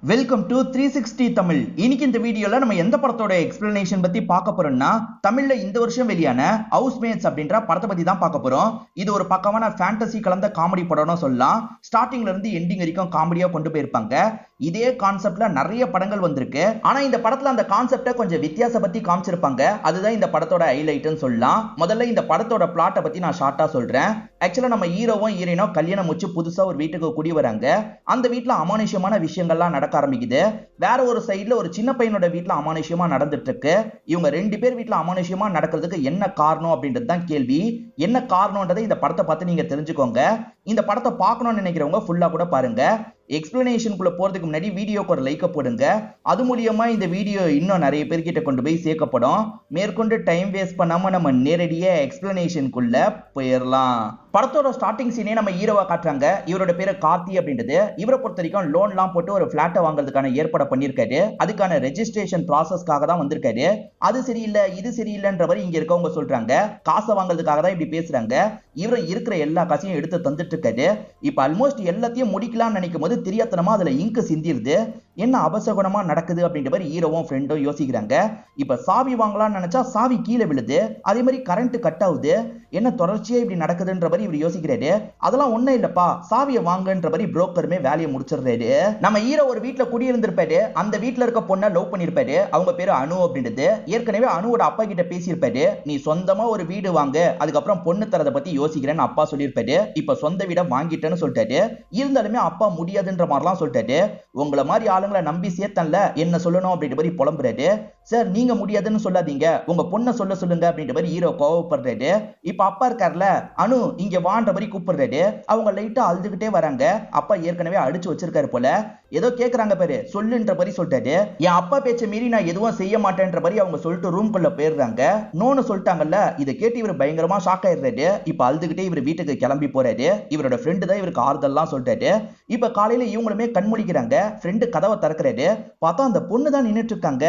Welcome to 360 Tamil. இன்னைக்கு இந்த வீடியோல நம்ம எந்த படத்தோட எக்ஸ்பிளனேஷன் பத்தி பார்க்க போறோம்னா, தமிழ்ல இந்த வருஷம் வெளியான ஹவுஸ்மேட்ஸ் அப்படின்ற படத்தை பத்தி தான் பார்க்க போறோம். இது ஒரு பக்கமான ஃபேண்டசி கலந்த காமெடி படம்னு சொல்லலாம். ஸ்டார்டிங்ல இருந்து எண்டிங் வரைக்கும் காமெடியா கொண்டு போயிருப்பாங்க. இதே கான்செப்ட்ல நிறைய படங்கள் வந்திருக்கு. ஆனா இந்த படத்துல அந்த கான்செப்டை கொஞ்சம் வித்தியாசப்படுத்தி காமிச்சிருப்பாங்க. அதுதான் இந்த படத்தோட ஹைலைட்னு சொல்லலாம். முதல்ல இந்த படத்தோட பிளாட்டை பத்தி நான் ஷார்ட்டா சொல்றேன். ஆக்சுவலா நம்ம ஹீரோவும் ஹீரோயினும் கல்யாணம் முடிச்சு புதுசா ஒரு வீட்டுக்கு குடி வராங்க. அந்த வீட்டுல அமானுஷ்யமான விஷயங்கள்லாம் நடக்க ஆரம்பிக்குது. வேற ஒரு சைடுல ஒரு சின்ன பையனோட வீட்டுல அமானுஷ்யமா நடந்துட்டு இருக்கு. இவங்க ரெண்டு பேர் வீட்டுல அமானுஷ்யமா நடக்கிறதுக்கு என்ன காரணம் அப்படின்றது தான் கேள்வி. என்ன காரணம்ன்றதை இந்த படத்தை பார்த்து நீங்க தெரிஞ்சுக்கோங்க. இந்த படத்தை பார்க்கணும்னு நினைக்கிறவங்க ஃபுல்லா கூட பாருங்க. எக்ஸ்பிளனேஷனுக்குள்ள போறதுக்கு முன்னாடி வீடியோக்கு ஒரு லைக் போடுங்க. அது மூலியமா இந்த வீடியோ இன்னும் நிறைய பேர்கிட்ட கொண்டு போய் சேர்க்கப்படும். மேற்கொண்டு டைம் வேஸ்ட் பண்ணாம நம்ம நேரடியா எக்ஸ்பிளனேஷனுக்குள்ள போயிடலாம். படத்தோட ஸ்டார்டிங் சீனே நம்ம ஹீரோவா காட்டுறாங்க. இவரோட பேரு கார்த்தி அப்படின்றது. இவரை பொறுத்த வரைக்கும் லோன்லாம் போட்டு ஒரு பிளாட்டை வாங்குறதுக்கான ஏற்பாடு பண்ணிருக்காரு. அதுக்கான ரெஜிஸ்ட்ரேஷன் ப்ராசஸ்க்காக தான் வந்திருக்காரு. அது சரியில்லை இது சரியில்லைன்ற மாதிரி இங்க இருக்கவங்க சொல்றாங்க. காசை வாங்குறதுக்காக தான் இப்படி பேசுறாங்க. இவரை இருக்கிற எல்லா காசையும் எடுத்து தந்துட்டு இருக்காரு. இப்ப ஆல்மோஸ்ட் எல்லாத்தையும் முடிக்கலாம்னு நினைக்கும் போது தெரியாதனமா அதுல இங்கு சிந்திருது. என்ன அபசகுணமா நடக்குது அப்படின்ற மாதிரி ஹீரோவும் ஃப்ரெண்டும் யோசிக்கிறாங்க. இப்ப சாவி வாங்கலாம்னு நினைச்சா சாவி கீழே விழுது. அதே மாதிரி கரண்ட் கட் ஆகுது. என்ன தொடர்ச்சியா இப்படி நடக்குதுன்ற மாதிரி இவர் யோசிக்கிறாரு. அதெல்லாம் ஒண்ணும் இல்லப்பா, சாவியை வாங்கன்ற மாதிரி புரோக்கருமே வேலையை முடிச்சிடுறாரு. நம்ம ஹீரோ ஒரு வீட்டுல குடியிருந்திருப்பாரு. அந்த வீட்டுல இருக்க பொண்ணை லவ் பண்ணிருப்பாரு. அவங்க பேரு அனு அப்படின்றது. ஏற்கனவே அனுவோட அப்பா கிட்ட பேசியிருப்பாரு. நீ சொந்தமா ஒரு வீடு வாங்க, அதுக்கப்புறம் பொண்ணு தரதை பத்தி யோசிக்கிறேன்னு அப்பா சொல்லியிருப்பாரு. இப்ப சொந்த வீடை வாங்கிட்டேன்னு சொல்லிட்டாரு. இருந்தாலுமே அப்பா முடியாதுன்ற மாதிரிலாம் சொல்லிட்டாரு. உங்களை மாதிரி ஆளுங்களை நம்பி சேர்த்தன்ல, என்ன சொல்லணும் அப்படின்ற மாதிரி புலம்புறாரு. சார் நீங்க முடியாதுன்னு சொல்லாதீங்க, உங்க பொண்ணை சொல்லுங்க அப்படின்ற மாதிரி ஹீரோ கோவப்படுறாரு. இப்ப அப்பா இருக்கார்ல, அனு இங்க வான்ற மாதிரி கூப்பிடுறாரு. அவங்க லைட்டா அழுதுகிட்டே வராங்க. அப்பா ஏற்கனவே அடிச்சு வச்சிருக்காரு போல. ஏதோ கேக்குறாங்க பாரு, சொல்லுன்ற மாதிரி சொல்லிட்டாரு. என் அப்பா பேச்ச மீறி நான் எதுவும் செய்ய மாட்டேன்ற மாதிரி அவங்க சொல்லிட்டு ரூம்குள்ள போயிடுறாங்க. நோன்னு சொல்லிட்டாங்கல்ல. இதை கேட்டு இவர் பயங்கரமா ஷாக் ஆயிடுறாரு. இப்ப அழுதுகிட்டே இவர் வீட்டுக்கு கிளம்பி போறாரு. இவரோட ஃப்ரெண்டு தான் இவருக்கு ஆறுதல்லாம் சொல்லிட்டாரு. இப்ப காலையில இவங்களுமே கண்முழிக்கிறாங்க. ஃப்ரெண்டு கதவை திறக்கிறாரு. பார்த்தா அந்த பொண்ணு தான் நின்னுட்டு இருக்காங்க.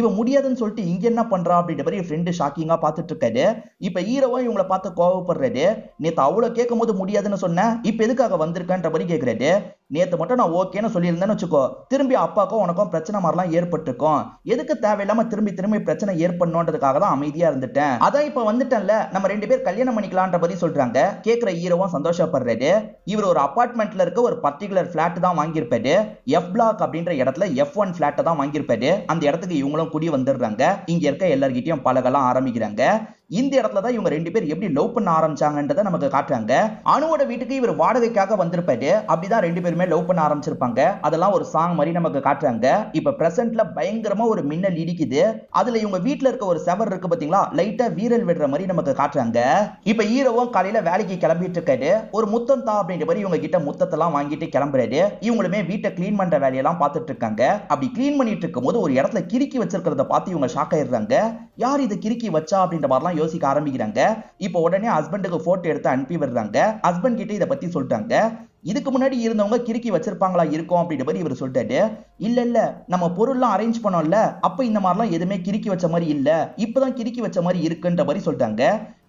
இவன் முடியாதுன்னு சொல்லிட்டு இங்க என்ன பண்றா அப்படின்ற மாதிரி ஃப்ரெண்டு ஷாக்கிங்கா பார்த்துட்டு இருக்காரு. இப்ப ஹீரோவும் இவங்களை பார்த்து கோவப்படுறாரு. நேத்து அவ்வளவு கேட்கும் போது முடியாதுன்னு சொன்ன, இப்ப எதுக்காக வந்திருக்கன்ற மாதிரி கேட்கிறாரு. நேத்து மட்டும் நான் ஓகேன்னு சொல்லியிருந்தேன்னு வச்சுக்கோ, திரும்பி அப்பாக்கும் உனக்கும் பிரச்சனை மாதிரிலாம் ஏற்பட்டிருக்கும். எதுக்கு தேவையில்லாம திரும்பி திரும்பி பிரச்சனை ஏற்படணுன்றதுக்காக தான் அமைதியா இருந்துட்டேன். அதான் இப்ப வந்துட்டேன்ல, நம்ம ரெண்டு பேர் கல்யாணம் பண்ணிக்கலான்ற மாதிரி சொல்றாங்க. கேட்கிற ஹீரோவும் சந்தோஷப்படுறாரு. இவர் ஒரு அபார்ட்மெண்ட்ல இருக்க ஒரு பர்டிகுலர் பிளாட் தான் வாங்கியிருப்பாரு. எஃப் பிளாக் அப்படின்ற இடத்துல F1 பிளாட் தான் வாங்கியிருப்பாரு. அந்த இடத்துக்கு இவங்களும் குடி வந்துடுறாங்க. இங்க இருக்க எல்லார்கிட்டயும் பழகலாம் ஆரம்பிக்கிறாங்க. இந்த இடத்துல தான் இவங்க ரெண்டு பேர் எப்படி லவ் பண்ண ஆரம்பிச்சாங்கன்றதை நமக்கு காட்டுறாங்க. அனுவோட வீட்டுக்கு இவர் வாடகைக்காக வந்திருப்பாரு. அப்படிதான் ரெண்டு பேருமே லவ் பண்ண ஆரம்பிச்சிருப்பாங்க. அதெல்லாம் ஒரு சாங் மாதிரி நமக்கு காட்டுறாங்க. இப்ப பிரசன்ட்ல பயங்கரமா ஒரு மின்னல் இடிக்குது. அதுல இவங்க வீட்டுல இருக்க ஒரு செவர் இருக்கு பாத்தீங்களா, லைட்டா வீரல் விடுற மாதிரி நமக்கு காட்டுறாங்க. இப்ப ஹீரோவும் காலையில வேலைக்கு கிளம்பிட்டு இருக்காரு. ஒரு முத்தம் தா அப்படின்ற மாதிரி இவங்க கிட்ட முத்தத்தெல்லாம் வாங்கிட்டு கிளம்புறாரு. இவங்களுமே வீட்டை கிளீன் பண்ற வேலையெல்லாம் பார்த்துட்டு இருக்காங்க. அப்படி கிளீன் பண்ணிட்டு இருக்கும் போது ஒரு இடத்துல கிறுக்கி வச்சிருக்கிறத பார்த்து இவங்க ஷாக் ஆயிடுறாங்க. யார் இதை கிறுக்கி வச்சா அப்படின்ற மாதிரிலாம் யோசிக்க ஆரம்பிக்கிறாங்க. இப்போ உடனே ஹஸ்பண்டுக்கு போட்டோ எடுத்து அனுப்பி விடுறாங்க. ஹஸ்பண்ட் கிட்ட இதை பத்தி சொல்றாங்க. இதுக்கு முன்னாடி இருந்தவங்க கிறுக்கி வச்சிருப்பாங்களா இருக்கும் அப்படின்ற மாதிரி இவர் சொல்லிட்டாரு. இல்ல நம்ம பொருள்லாம் அரேஞ்ச் பண்ணோம்ல, அப்ப இந்த மாதிரிலாம் எதுவுமே கிறுக்கி வச்ச மாதிரி இல்ல, இப்பதான் கிறுக்கி வச்ச மாதிரி இருக்குன்ற மாதிரி சொல்லிட்டாங்க.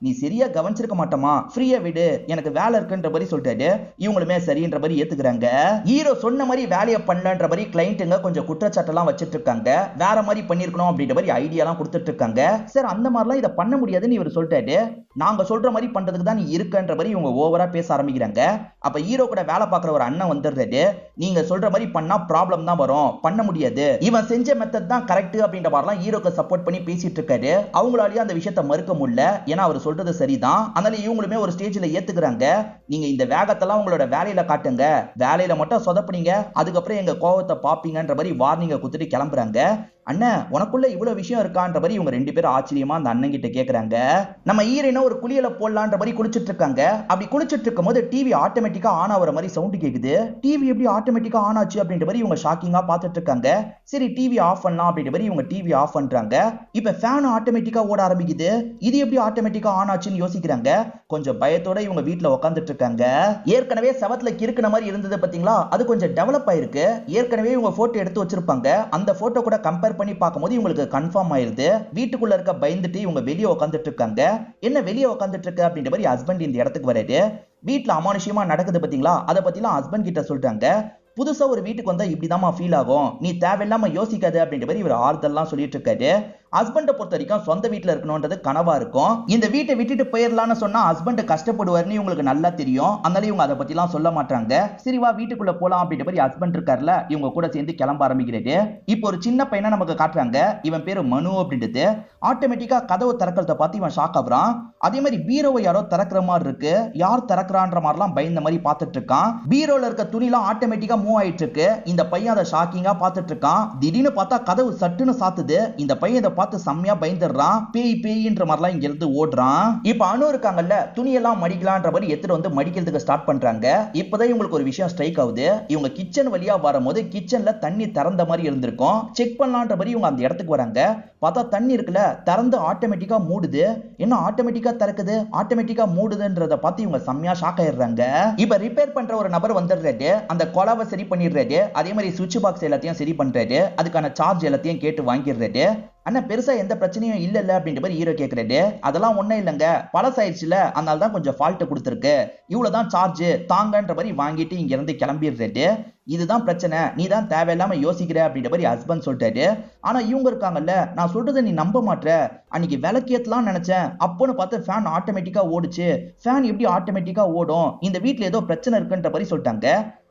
நீ சரியா கவனிச்சிருக்க மாட்டோமா, ஃப்ரீயா விடு, எனக்கு வேலை இருக்குன்ற மாதிரி சொல்லிட்டாரு. இவங்களுமே சரின்ற மாதிரி ஏத்துக்கிறாங்க. ஹீரோ சொன்ன மாதிரி வேலையை பண்ணலன்ற மாதிரி கிளைண்ட்டுங்க கொஞ்சம் குற்றச்சாட்டெல்லாம் வச்சிட்டு இருக்காங்க. வேற மாதிரி பண்ணிருக்கணும் அப்படின்ற மாதிரி ஐடியாலாம் கொடுத்துட்டு இருக்காங்க. சார் அந்த மாதிரிலாம் இதை பண்ண முடியாதுன்னு இவர் சொல்லிட்டாரு. நாங்க சொல்ற மாதிரி பண்றதுக்கு தான் நீ இருக்கன்ற மாதிரி இவங்க ஓவரா பேச ஆரம்பிக்கிறாங்க. அப்ப ஹீரோ கூட வேலை பார்க்குற ஒரு அண்ணன் வந்துடுறாரு. நீங்க சொல்ற மாதிரி பண்ணா ப்ராப்ளம் தான் வரும், பண்ண முடியாது, இவன் செஞ்ச மெத்தட் தான் கரெக்ட் அப்படின்ற மாதிரிலாம் ஹீரோக்கு சப்போர்ட் பண்ணி பேசிட்டு இருக்காரு. அவங்களாலேயே அந்த விஷயத்தை மறுக்க முடியல. ஏன்னா அவர் சொல்றது சரிதான். அதனால இவங்களுமே ஒரு ஸ்டேஜ்ல ஏத்துக்கிறாங்க. நீங்க இந்த வேகத்தெல்லாம் உங்களோட வேலையில காட்டுங்க, வேலையில மட்டும் சொதப்புனீங்க, அதுக்கப்புறம் எங்க கோவத்தை பாப்பீங்கன்ற மாதிரி வார்னிங்க கொடுத்துட்டு கிளம்புறாங்க. அண்ணன் உனக்குள்ள இவ்வளவு விஷயம் இருக்கான்ற மாதிரி இவங்க ரெண்டு பேரும் ஆச்சரியமா அந்த அண்ணன் கிட்ட கேக்குறாங்க. நம்ம ஹீரோயினை ஒரு குளியல போடலான்ற மாதிரி குளிச்சிட்டு இருக்காங்க. அப்படி குளிச்சிட்டு இருக்கும் போது டிவி ஆட்டோமேட்டிக்கா ஆன் ஆகிற மாதிரி சவுண்ட் கேக்குது. டிவி எப்படி ஆட்டோமேட்டிக்கா ஆன் ஆச்சு அப்படின்ற மாதிரி இவங்க ஷாக்கிங்கா பார்த்துட்டு இருக்காங்க. சரி டிவி ஆஃப் பண்ணலாம் அப்படின்ற மாதிரி இவங்க டிவி ஆஃப் பண்றாங்க. இப்ப ஃபேன் ஆட்டோமேட்டிக்கா ஓட ஆரம்பிக்குது. இது எப்படி ஆட்டோமேட்டிக்கா ஆன் ஆச்சுன்னு யோசிக்கிறாங்க. கொஞ்சம் பயத்தோட இவங்க வீட்டுல உட்காந்துட்டு இருக்காங்க. ஏற்கனவே செவத்துல கிறுக்குன மாதிரி இருந்தது பாத்தீங்களா, அது கொஞ்சம் டெவலப் ஆயிருக்கு. ஏற்கனவே இவங்க போட்டோ எடுத்து வச்சிருப்பாங்க. அந்த போட்டோ கூட கம்பேர் பண்ணி பார்க்கும்போது இவங்களுக்கு கன்ஃபார்ம் ஆயிருது. வீட்டுக்குள்ள இருக்க பயந்துட்டு இவங்க வெளியே உட்காந்துட்டு இருக்காங்க. என்ன வெளியே உட்காந்துட்டு இருக்க அப்படின்ற மாதிரி ஹஸ்பண்ட் இந்த இடத்துக்கு வராரு. வீட்டுல அமானுஷ்யமா நடக்குது பாத்தீங்களா, அதை பத்திலாம் ஹஸ்பண்ட் கிட்ட சொல்றாங்க. புதுசா ஒரு வீட்டுக்கு வந்தா இப்படிதாம்மா ஃபீல் ஆகும், நீ தேவையில்லாம யோசிக்காது அப்படின்ற மாதிரி இவர் ஆறுதல்லாம் சொல்லிட்டு இருக்காரு. ஹஸ்பண்டை பொறுத்த வரைக்கும் சொந்த வீட்டுல இருக்கணும்ன்றது கனவா இருக்கும். இந்த வீட்டை விட்டுட்டு போயிடலாம்னு சொன்னா ஹஸ்பண்ட் கஷ்டப்படுவார்னு இவங்களுக்கு நல்லா தெரியும். அதனால இவங்க அதை பத்தி எல்லாம் சொல்ல மாட்டாங்க. சரிவா வீட்டுக்குள்ள போலாம் அப்படின்ற மாதிரி ஹஸ்பண்ட் இருக்காருல, இவங்க கூட சேர்ந்து கிளம்ப ஆரம்பிக்கிறது. இப்போ ஒரு சின்ன பையனை நமக்கு காட்டுறாங்க. இவன் பேரு மனு அப்படின்றது. ஆட்டோமேட்டிக்கா கதவு திறக்கிறத பார்த்து இவன் ஷாக் ஆகுறான். அதே மாதிரி பீரோவை யாரோ திறக்கிற மாதிரி இருக்கு. யார் திறக்கிறான்ற மாதிரிலாம் பயந்த மாதிரி பார்த்துட்டு இருக்கான். பீரோல இருக்க துணிலாம் ஆட்டோமேட்டிக்கா மூவ் ஆயிட்டு இருக்கு. இந்த பையன் அதை ஷாக்கிங்கா பார்த்துட்டு இருக்கான். திடீர்னு பார்த்தா கதவு சட்டுன்னு சாத்துது. இந்த பையன் இதை பார்த்து செம்மையா பயந்துடுறான். பேய் பேயின்ற மாதிரிலாம் இங்க இருந்து ஓடுறான். இப்ப அனு இருக்காங்கல்ல, துணியெல்லாம் மடிக்கலான்ற மாதிரி எடுத்துட்டு வந்து மடிக்கிறதுக்கு ஸ்டார்ட் பண்றாங்க. இப்பதான் இவங்களுக்கு ஒரு விஷயம் ஸ்ட்ரைக் ஆகுது. இவங்க கிச்சன் வழியா வரும்போது கிச்சன்ல தண்ணி திறந்த மாதிரி இருந்திருக்கும். செக் பண்ணலான்ற மாதிரி இவங்க அந்த இடத்துக்கு வராங்க. பார்த்தா தண்ணி இருக்குல்ல, திறந்து ஆட்டோமேட்டிக்கா மூடுது. என்ன ஆட்டோமேட்டிக்கா திறக்குது, ஆட்டோமேட்டிக்கா மூடுதுன்றத பார்த்து இவங்க செம்மையா ஷாக் ஆயிடுறாங்க. இப்ப ரிப்பேர் பண்ற ஒரு நபர் வந்துடுறாரு. அந்த கொலாவை சரி பண்ணிடுறாரு. அதே மாதிரி சுவிட்ச் பாக்ஸ் எல்லாத்தையும் சரி பண்றாரு. அதுக்கான சார்ஜ் எல்லாத்தையும் கேட்டு வாங்கிடுறாரு. அண்ணா பெருசா எந்த பிரச்சனையும் இல்ல அப்படின்ற மாதிரி ஹீரோ கேக்குறாரு. அதெல்லாம் ஒண்ணும் இல்லங்க, பழசாயிடுச்சுல, அதனால தான் கொஞ்சம் ஃபால்ட் கொடுத்துருக்கு, இவ்வளவுதான் சார்ஜ் தாங்கன்ற மாதிரி வாங்கிட்டு இங்க இருந்து கிளம்பிடுறாரு. இதுதான் பிரச்சனை, நீ தான் தேவையில்லாம யோசிக்கிற அப்படின்ற மாதிரி ஹஸ்பண்ட் சொல்லிட்டாரு. ஆனா இவங்க இருக்காங்கல்ல, நான் சொல்றதை நீ நம்ப மாட்ற, அன்னைக்கு விளக்கேத்தலாம் நினைச்சேன், அப்போன்னு பார்த்து ஃபேன் ஆட்டோமேட்டிக்கா ஓடுச்சு. ஃபேன் எப்படி ஆட்டோமேட்டிக்கா ஓடும், இந்த வீட்டுல ஏதோ பிரச்சனை இருக்குன்ற மாதிரி சொல்லிட்டாங்க.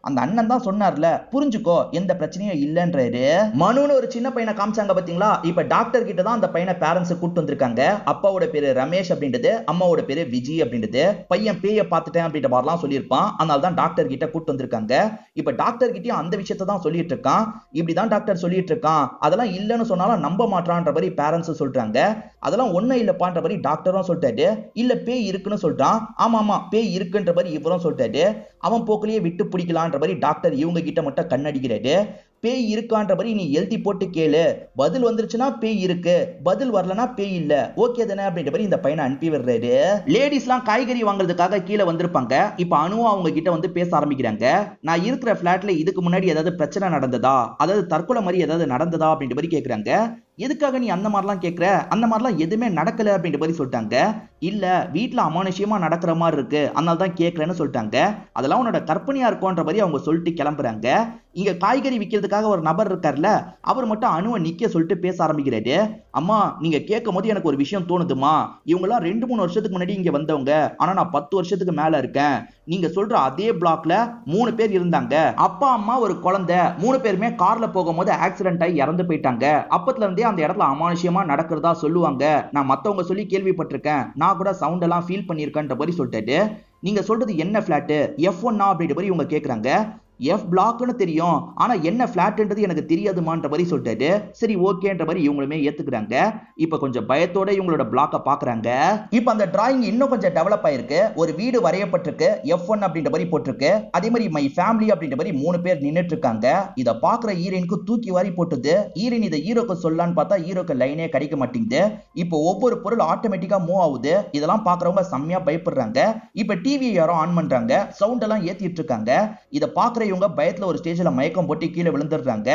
அந்த அண்ணன் தான் சொன்னார்ல, புரிஞ்சுக்கோ, எந்த பிரச்சனையும் இல்லன்றாரு. மனுன்னு ஒரு சின்ன பையனை காமிச்சாங்க பாத்தீங்களா. இப்ப டாக்டர் கிட்ட தான் அந்த பையனை பேரண்ட்ஸ் கூட்டு வந்திருக்காங்க. அப்பாவோட பேரு ரமேஷ் அப்படின்றது, அம்மாவோட பேரு விஜய் அப்படின்றது. பையன் பேய பார்த்துட்டேன் அப்படின்ற மாதிரிலாம் சொல்லியிருப்பான். அதனால தான் டாக்டர் கிட்ட கூட்டு வந்திருக்காங்க. இப்ப டாக்டர் கிட்டயும் அந்த விஷயத்தை தான் சொல்லிட்டு இருக்கான். இப்படிதான் டாக்டர் சொல்லிட்டு இருக்கான், அதெல்லாம் இல்லன்னு சொன்னாலும் நம்ப மாட்டான்ற மாதிரி பேரண்ட்ஸ் சொல்றாங்க. அதெல்லாம் ஒண்ணும் இல்லப்பான்ற மாதிரி டாக்டரும் சொல்லிட்டாரு. இல்ல பேய் இருக்குன்னு சொல்றான். ஆமா ஆமா பேய் இருக்குன்ற மாதிரி இவரும் சொல்லிட்டாரு. அவன் போக்குலயே விட்டு பிடிக்கலாம் மாதிரி டாக்டர் இவங்க கிட்ட மட்டும் கண்ணடிக்கிறாரு. பேய் இருக்கான்ற மாதிரி நீ எழுதி போட்டு கேளு, பதில் வந்துருச்சுன்னா பேய் இருக்கு, பதில் வரலனா பேய் இல்ல, ஓகே தானே அப்படின்ற மாதிரி இந்த பையனை அனுப்பி விடுறாரு. லேடிஸ்லாம் காய்கறி வாங்குறதுக்காக கீழே வந்திருப்பாங்க. இப்ப அனுவும் அவங்க கிட்ட வந்து பேச ஆரம்பிக்கிறாங்க. நான் இருக்கிற பிளாட்ல இதுக்கு முன்னாடி ஏதாவது பிரச்சனை நடந்ததா, அதாவது தற்கொலை மாதிரி ஏதாவது நடந்ததா அப்படின்ற மாதிரி கேக்குறாங்க. எதுக்காக நீ அந்த மாதிரிலாம் கேட்கிற, அந்த மாதிரிலாம் எதுவுமே நடக்கல அப்படின்ற மாதிரி சொல்லிட்டாங்க. இல்ல வீட்டுல அமானுஷ்யமா நடக்கிற மாதிரி இருக்கு, அதனால தான் கேட்கறேன்னு சொல்லிட்டாங்க. அதெல்லாம் உன்னோட கற்பனையா இருக்கும்ன்ற மாதிரி அவங்க சொல்லிட்டு கிளம்புறாங்க. இங்க காய்கறி விற்கிறதுக்காக ஒரு நபர் இருக்கார்ல, அவர் மட்டும் அணுவை நிக்க சொல்லிட்டு பேச ஆரம்பிக்கிறாரு. அம்மா நீங்க கேட்கும் போது எனக்கு ஒரு விஷயம் தோணுதுமா, இவங்க எல்லாம் 2-3 வருஷத்துக்கு முன்னாடி இங்க வந்தவங்க, ஆனா நான் 10 வருஷத்துக்கு மேல இருக்கேன். நீங்க சொல்ற அதே பிளாக்ல 3 பேர் இருந்தாங்க, அப்பா அம்மா ஒரு குழந்தை, 3 பேருமே கார்ல போகும்போது ஆக்சிடென்ட் ஆகி இறந்து போயிட்டாங்க. அப்பத்துல இருந்தே அந்த இடத்துல அமானுஷ்யமா நடக்கிறதா சொல்லுவாங்க, நான் மத்தவங்க சொல்லி கேள்விப்பட்டிருக்கேன், நான் கூட சவுண்ட் எல்லாம் ஃபீல் பண்ணிருக்கேன்ற மாதிரி சொல்லிட்டாரு. நீங்க சொல்றது என்ன பிளாட், F1 அப்படின்ற மாதிரி இவங்க கேக்குறாங்க. எஃப் பிளாக்னு தெரியும், ஆனா என்ன பிளாட்ன்றது எனக்கு தெரியாதுமான்ற மாதிரி சொல்லிட்டாரு. சரி ஓகேன்ற மாதிரி இவங்களுமே ஏத்துக்கிறாங்க. இப்ப கொஞ்சம் பயத்தோட இவங்களோட பிளாக்க பாக்குறாங்க. இப்ப அந்த டிராயிங் இன்னும் கொஞ்சம் டெவலப் ஆயிருக்கு. ஒரு வீடு வரையப்பட்டிருக்கு, F1 அப்படின்ற மாதிரி போட்டிருக்கு. அதே மாதிரி மை ஃபேமிலி அப்படின்ற மாதிரி 3 பேர் நின்னுட்டு இருக்காங்க. இத பாக்குற ஹீரோயினுக்கு தூக்கி வாரி போட்டுது. ஹீரோயின் இதை ஹீரோக்கு சொல்லலான்னு பார்த்தா ஹீரோக்கு லைனே கிடைக்க மாட்டேங்குது. இப்போ ஒவ்வொரு பொருள் ஆட்டோமேட்டிக்கா மூவ் ஆகுது. இதெல்லாம் பாக்குறவங்க செம்மையா பயப்படுறாங்க. இப்ப டிவி யாரோ ஆன் பண்றாங்க, சவுண்ட் எல்லாம் ஏத்திட்டு இருக்காங்க. இத பாக்குற இவங்க பயத்துல ஒரு ஸ்டேஜ்ல மயக்கம் போட்டு கீழே விழுந்துடுறாங்க.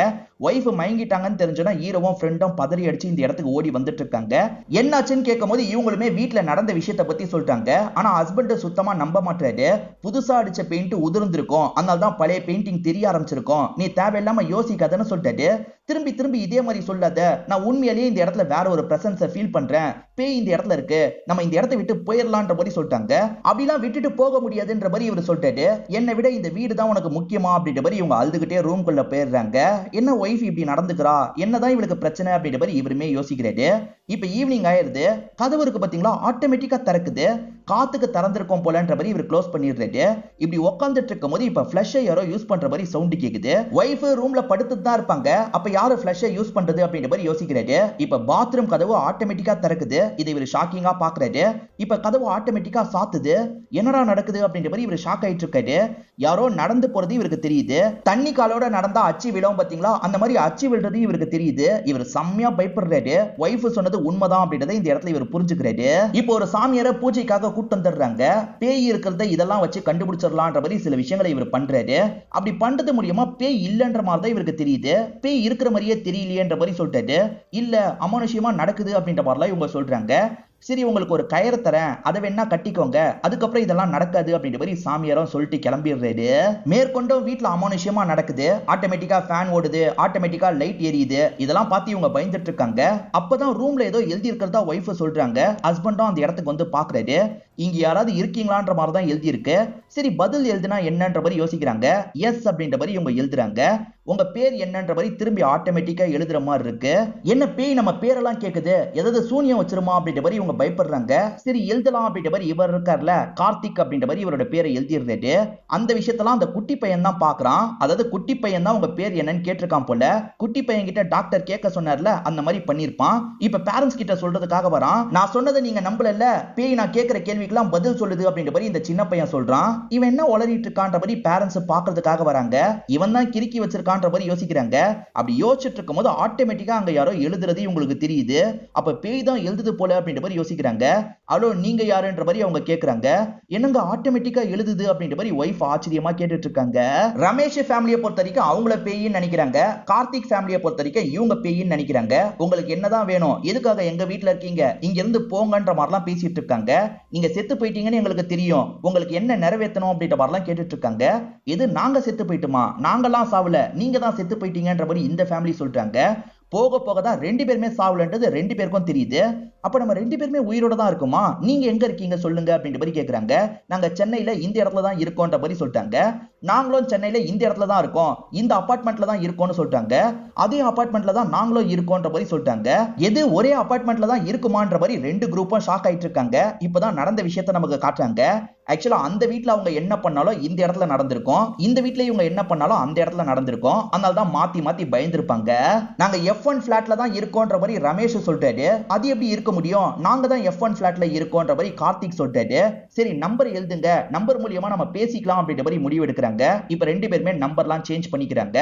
வைஃப் மயங்கிட்டாங்கன்னு தெரிஞ்சோன்னா ஹீரோவும் ஃப்ரெண்டும் பதறி அடிச்சு இந்த இடத்துக்கு ஓடி வந்துட்டு இருக்காங்க. என்னாச்சுன்னு கேட்கும்போது இவங்களுமே வீட்டுல நடந்த விஷயத்தை பத்தி சொல்றாங்க. ஆனா ஹஸ்பண்ட் சுத்தமா நம்ப மாட்டாரு. புதுசா அடிச்ச பெயிண்ட் உதிர்ந்திருக்கும், அதனால தான் பழைய பெயிண்டிங் தெரிய ஆரம்பிச்சிருக்கும், நீ தேவையில்லாம யோசிக்காதன்னு சொல்லிட்டாரு. திரும்பி திரும்பி இதே மாதிரி சொல்லாத, நான் உண்மையிலேயே இந்த இடத்துல வேற ஒரு பிரசன்ஸை ஃபீல் பண்றேன், பேய் இந்த இடத்துல இருக்கு, நம்ம இந்த இடத்தை விட்டு போயிடலான்ற மாதிரி சொல்லிட்டாங்க. அப்படிலாம் விட்டுட்டு போக முடியாதுன்ற மாதிரி இவர் சொல்லிட்டாரு. என்னை விட இந்த வீடு தான் உனக்கு முக்கியமா அப்படின்ற மாதிரி இவங்க அழுதுகிட்டே ரூம்குள்ள போயிடுறாங்க. என்ன ஒய்ஃப் இப்படி நடந்துக்கிறா, என்னதான் இவளுக்கு பிரச்சனை அப்படின்ற மாதிரி இவருமே யோசிக்கிறாரு. இப்ப ஈவினிங் ஆயிருது. கதவு இருக்கு பாத்தீங்களா, ஆட்டோமேட்டிக்கா திறக்குது. காத்துக்கு திறந்திருக்கும் போலன்ற மாதிரி இவர் க்ளோஸ் பண்ணிடுறாரு. இப்படி உட்காந்துட்டு இருக்கும் போது இப்ப ஃபிளஷை யாரோ யூஸ் பண்ற மாதிரி சவுண்ட் கேக்குது. ஒய்ஃப் ரூம்ல படுத்துட்டு தான் இருப்பாங்க. அப்ப யாரு ஃபிளஷை யூஸ் பண்றது அப்படின்ற மாதிரி யோசிக்கிறாரு. இப்ப பாத்ரூம் கதவு ஆட்டோமேட்டிக்கா திறக்குது. இதை இவர் ஷாக்கிங்கா பாக்குறாரு. இப்ப கதவு ஆட்டோமேட்டிக்கா சாத்துது. என்னடா நடக்குது அப்படின்ற மாதிரி இவர் ஷாக் ஆயிட்டு இருக்காரு. யாரோ நடந்து போறது இவருக்கு தெரியுது. தண்ணி காலோட நடந்தா அச்சு விழும் பாத்தீங்களா, அந்த மாதிரி அச்சு விழுறது இவருக்கு தெரியுது. இவர் செம்மையா பயப்படுறாரு. ஒய்ஃப் சொன்னது உண்மைதான் அப்படின்றத இந்த இடத்துல இவர் புரிஞ்சுக்கிறாரு. இப்போ ஒரு சாமியார பூஜைக்காக கூட்டு வந்துடுறாங்க. பேய் இருக்கிறத இதெல்லாம் வச்சு கண்டுபிடிச்சிடலான்ற மாதிரி சில விஷயங்களை இவர் பண்றாரு. அப்படி பண்றது மூலியமா பேய் இல்லன்ற மாதிரி தான் இவருக்கு தெரியுது. பேய் இருக்கிற மாதிரியே தெரியலையேன்ற மாதிரி சொல்லிட்டாரு. இல்ல அமானுஷ்யமா நடக்குது அப்படின்ற மாதிரிலாம் இவங்க சொல்றாங்க. சரி உங்களுக்கு ஒரு கயிறு தரேன், அதை வேணா கட்டிக்கோங்க, அதுக்கப்புறம் இதெல்லாம் நடக்காது அப்படின்ற மாதிரி சாமியாரும் சொல்லிட்டு கிளம்பிடுறாரு. மேற்கொண்டும் வீட்டுல அமானுஷ்யமா நடக்குது. ஆட்டோமேட்டிக்கா ஃபேன் ஓடுது, ஆட்டோமேட்டிக்கா லைட் எரியுது. இதெல்லாம் பார்த்து இவங்க பயந்துட்டு இருக்காங்க. அப்பதான் ரூம்ல ஏதோ எழுதி இருக்கிறதா ஒய்ஃப் சொல்றாங்க. ஹஸ்பண்டும் அந்த இடத்துக்கு வந்து பாக்குறாரு. இங்க யாராவது இருக்கீங்களான்ற மாதிரி தான் எழுதி இருக்கு. சரி பதில் எழுதுனா என்னன்ற மாதிரி யோசிக்கிறாங்க. எஸ் அப்படின்ற மாதிரி இவங்க எழுதுறாங்க. உங்க பேர் என்னன்ற மாதிரி திரும்பி ஆட்டோமேட்டிக்கா எழுதுற மாதிரி இருக்கு. என்ன பேய் நம்ம பேரெல்லாம் கேக்குது, ஏதாவது சூனியம் வச்சிருமா அப்படின்ற மாதிரி இவங்க பயப்படுறாங்க. சரி எழுதலாம் அப்படின்ற மாதிரி இவர் இருக்கார்ல கார்த்திக் அப்படின்ற மாதிரி இவரோட பேரை எழுதிடுறாரு. அந்த விஷயத்தெல்லாம் அந்த குட்டி பையன் தான் பாக்குறான். அதாவது குட்டி பையன் தான் உங்க பேர் என்னன்னு கேட்டிருக்கான் போல. குட்டி பையன் கிட்ட டாக்டர் கேட்க சொன்னார்ல, அந்த மாதிரி பண்ணிருப்பான். இப்ப பேரண்ட்ஸ் கிட்ட சொல்றதுக்காக வரான். நான் சொன்னதை நீங்க நம்பல, பேய் நான் கேட்கிற கேள்விக்கெல்லாம் பதில் சொல்லுது அப்படின்ற மாதிரி இந்த சின்ன பையன் சொல்றான். இவன் என்ன உளறிட்டு இருக்கான்ற மாதிரி பேரண்ட்ஸ் பாக்குறதுக்காக வராங்க. இவன் தான் கிறுக்கி வச்சிருக்கான்ற மாதிரி யோசிக்கிறாங்க. அப்படி யோசிச்சுட்டு இருக்கும்போது ஆட்டோமேட்டிக்கா அங்க யாரோ எழுதுறது உங்களுக்கு தெரியுது. அப்ப பேய் தான் எழுதுது போல அப்படின்ற மாதிரி யோசிக்கிறாங்க. அலோ நீங்க யாருன்ற மாதிரி அவங்க கேக்குறாங்க. என்னங்க ஆட்டோமேட்டிக்கா எழுதுது அப்படின்ற மாதிரி ஒய்ஃப் ஆச்சரியமா கேட்டுட்டு இருக்காங்க. ரமேஷ் ஃபேமிலியை பொறுத்த வரைக்கும் அவங்கள பேயின்னு நினைக்கிறாங்க. கார்த்திக் ஃபேமிலியை பொறுத்த வரைக்கும் இவங்க பேயின்னு நினைக்கிறாங்க. உங்களுக்கு என்னதான் வேணும், எதுக்காக எங்க வீட்டுல இருக்கீங்க, இங்க இருந்து போங்கன்ற மாதிரிலாம் பேசிட்டு இருக்காங்க. நீங்க செத்து போயிட்டீங்கன்னு எங்களுக்கு தெரியும், உங்களுக்கு என்ன நிறைவேற்றணும் அப்படின்ற மாதிரிலாம் கேட்டுட்டு இருக்காங்க. இது நாங்க செத்து போயிட்டுமா, நாங்கெல்லாம் சாவல, நீங்க தான் செத்து போயிட்டீங்கன்ற மாதிரி இந்த ஃபேமிலி சொல்றாங்க. போக போக தான் ரெண்டு பேருமே சாவலன்றது ரெண்டு பேருக்கும் தெரியுது. அப்ப நம்ம ரெண்டு பேருமே உயிரோட தான் இருக்குமா, நீங்க எங்க இருக்கீங்க சொல்லுங்க அப்படின்ற மாதிரி கேக்குறாங்க. நாங்க சென்னையில இந்த இடத்துல தான் இருக்கோன்ற மாதிரி சொல்லிட்டாங்க. நாங்களும் சென்னையில இந்த இடத்துல தான் இருக்கோம், இந்த அபார்ட்மெண்ட்ல தான் இருக்கோம்னு சொல்லிட்டாங்க. அதே அபார்ட்மெண்ட்ல தான் நாங்களும் இருக்கோன்ற மாதிரி சொல்லிட்டாங்க. எது ஒரே அபார்ட்மெண்ட்ல தான் இருக்குமான்ற மாதிரி ரெண்டு குரூப்பும் ஷாக் ஆயிட்டு இருக்காங்க. இப்பதான் நடந்த விஷயத்த நமக்கு காட்டுறாங்க. ஆக்சுவலா அந்த வீட்ல அவங்க என்ன பண்ணாலும் இந்த இடத்துல நடந்திருக்கும், இந்த வீட்ல இவங்க என்ன பண்ணாலும் அந்த இடத்துல நடந்திருக்கும். அதனால தான் மாத்தி மாத்தி பயந்துருப்பாங்க. நாங்க F1 பிளாட்ல தான் இருக்கோன்ற மாதிரி ரமேஷ் சொல்லிட்டாரு. அது எப்படி இருக்க முடியும், நாங்க தான் F1 பிளாட்ல இருக்கோன்ற மாதிரி கார்த்திக் சொல்லிட்டாரு. சரி நம்பர் எழுதுங்க, நம்பர் மூலியமா நம்ம பேசிக்கலாம் அப்படின்ற மாதிரி முடிவு எடுக்கிறாங்க. இப்ப ரெண்டு பேருமே நம்பர்லாம் சேஞ்ச் பண்ணிக்கிறாங்க.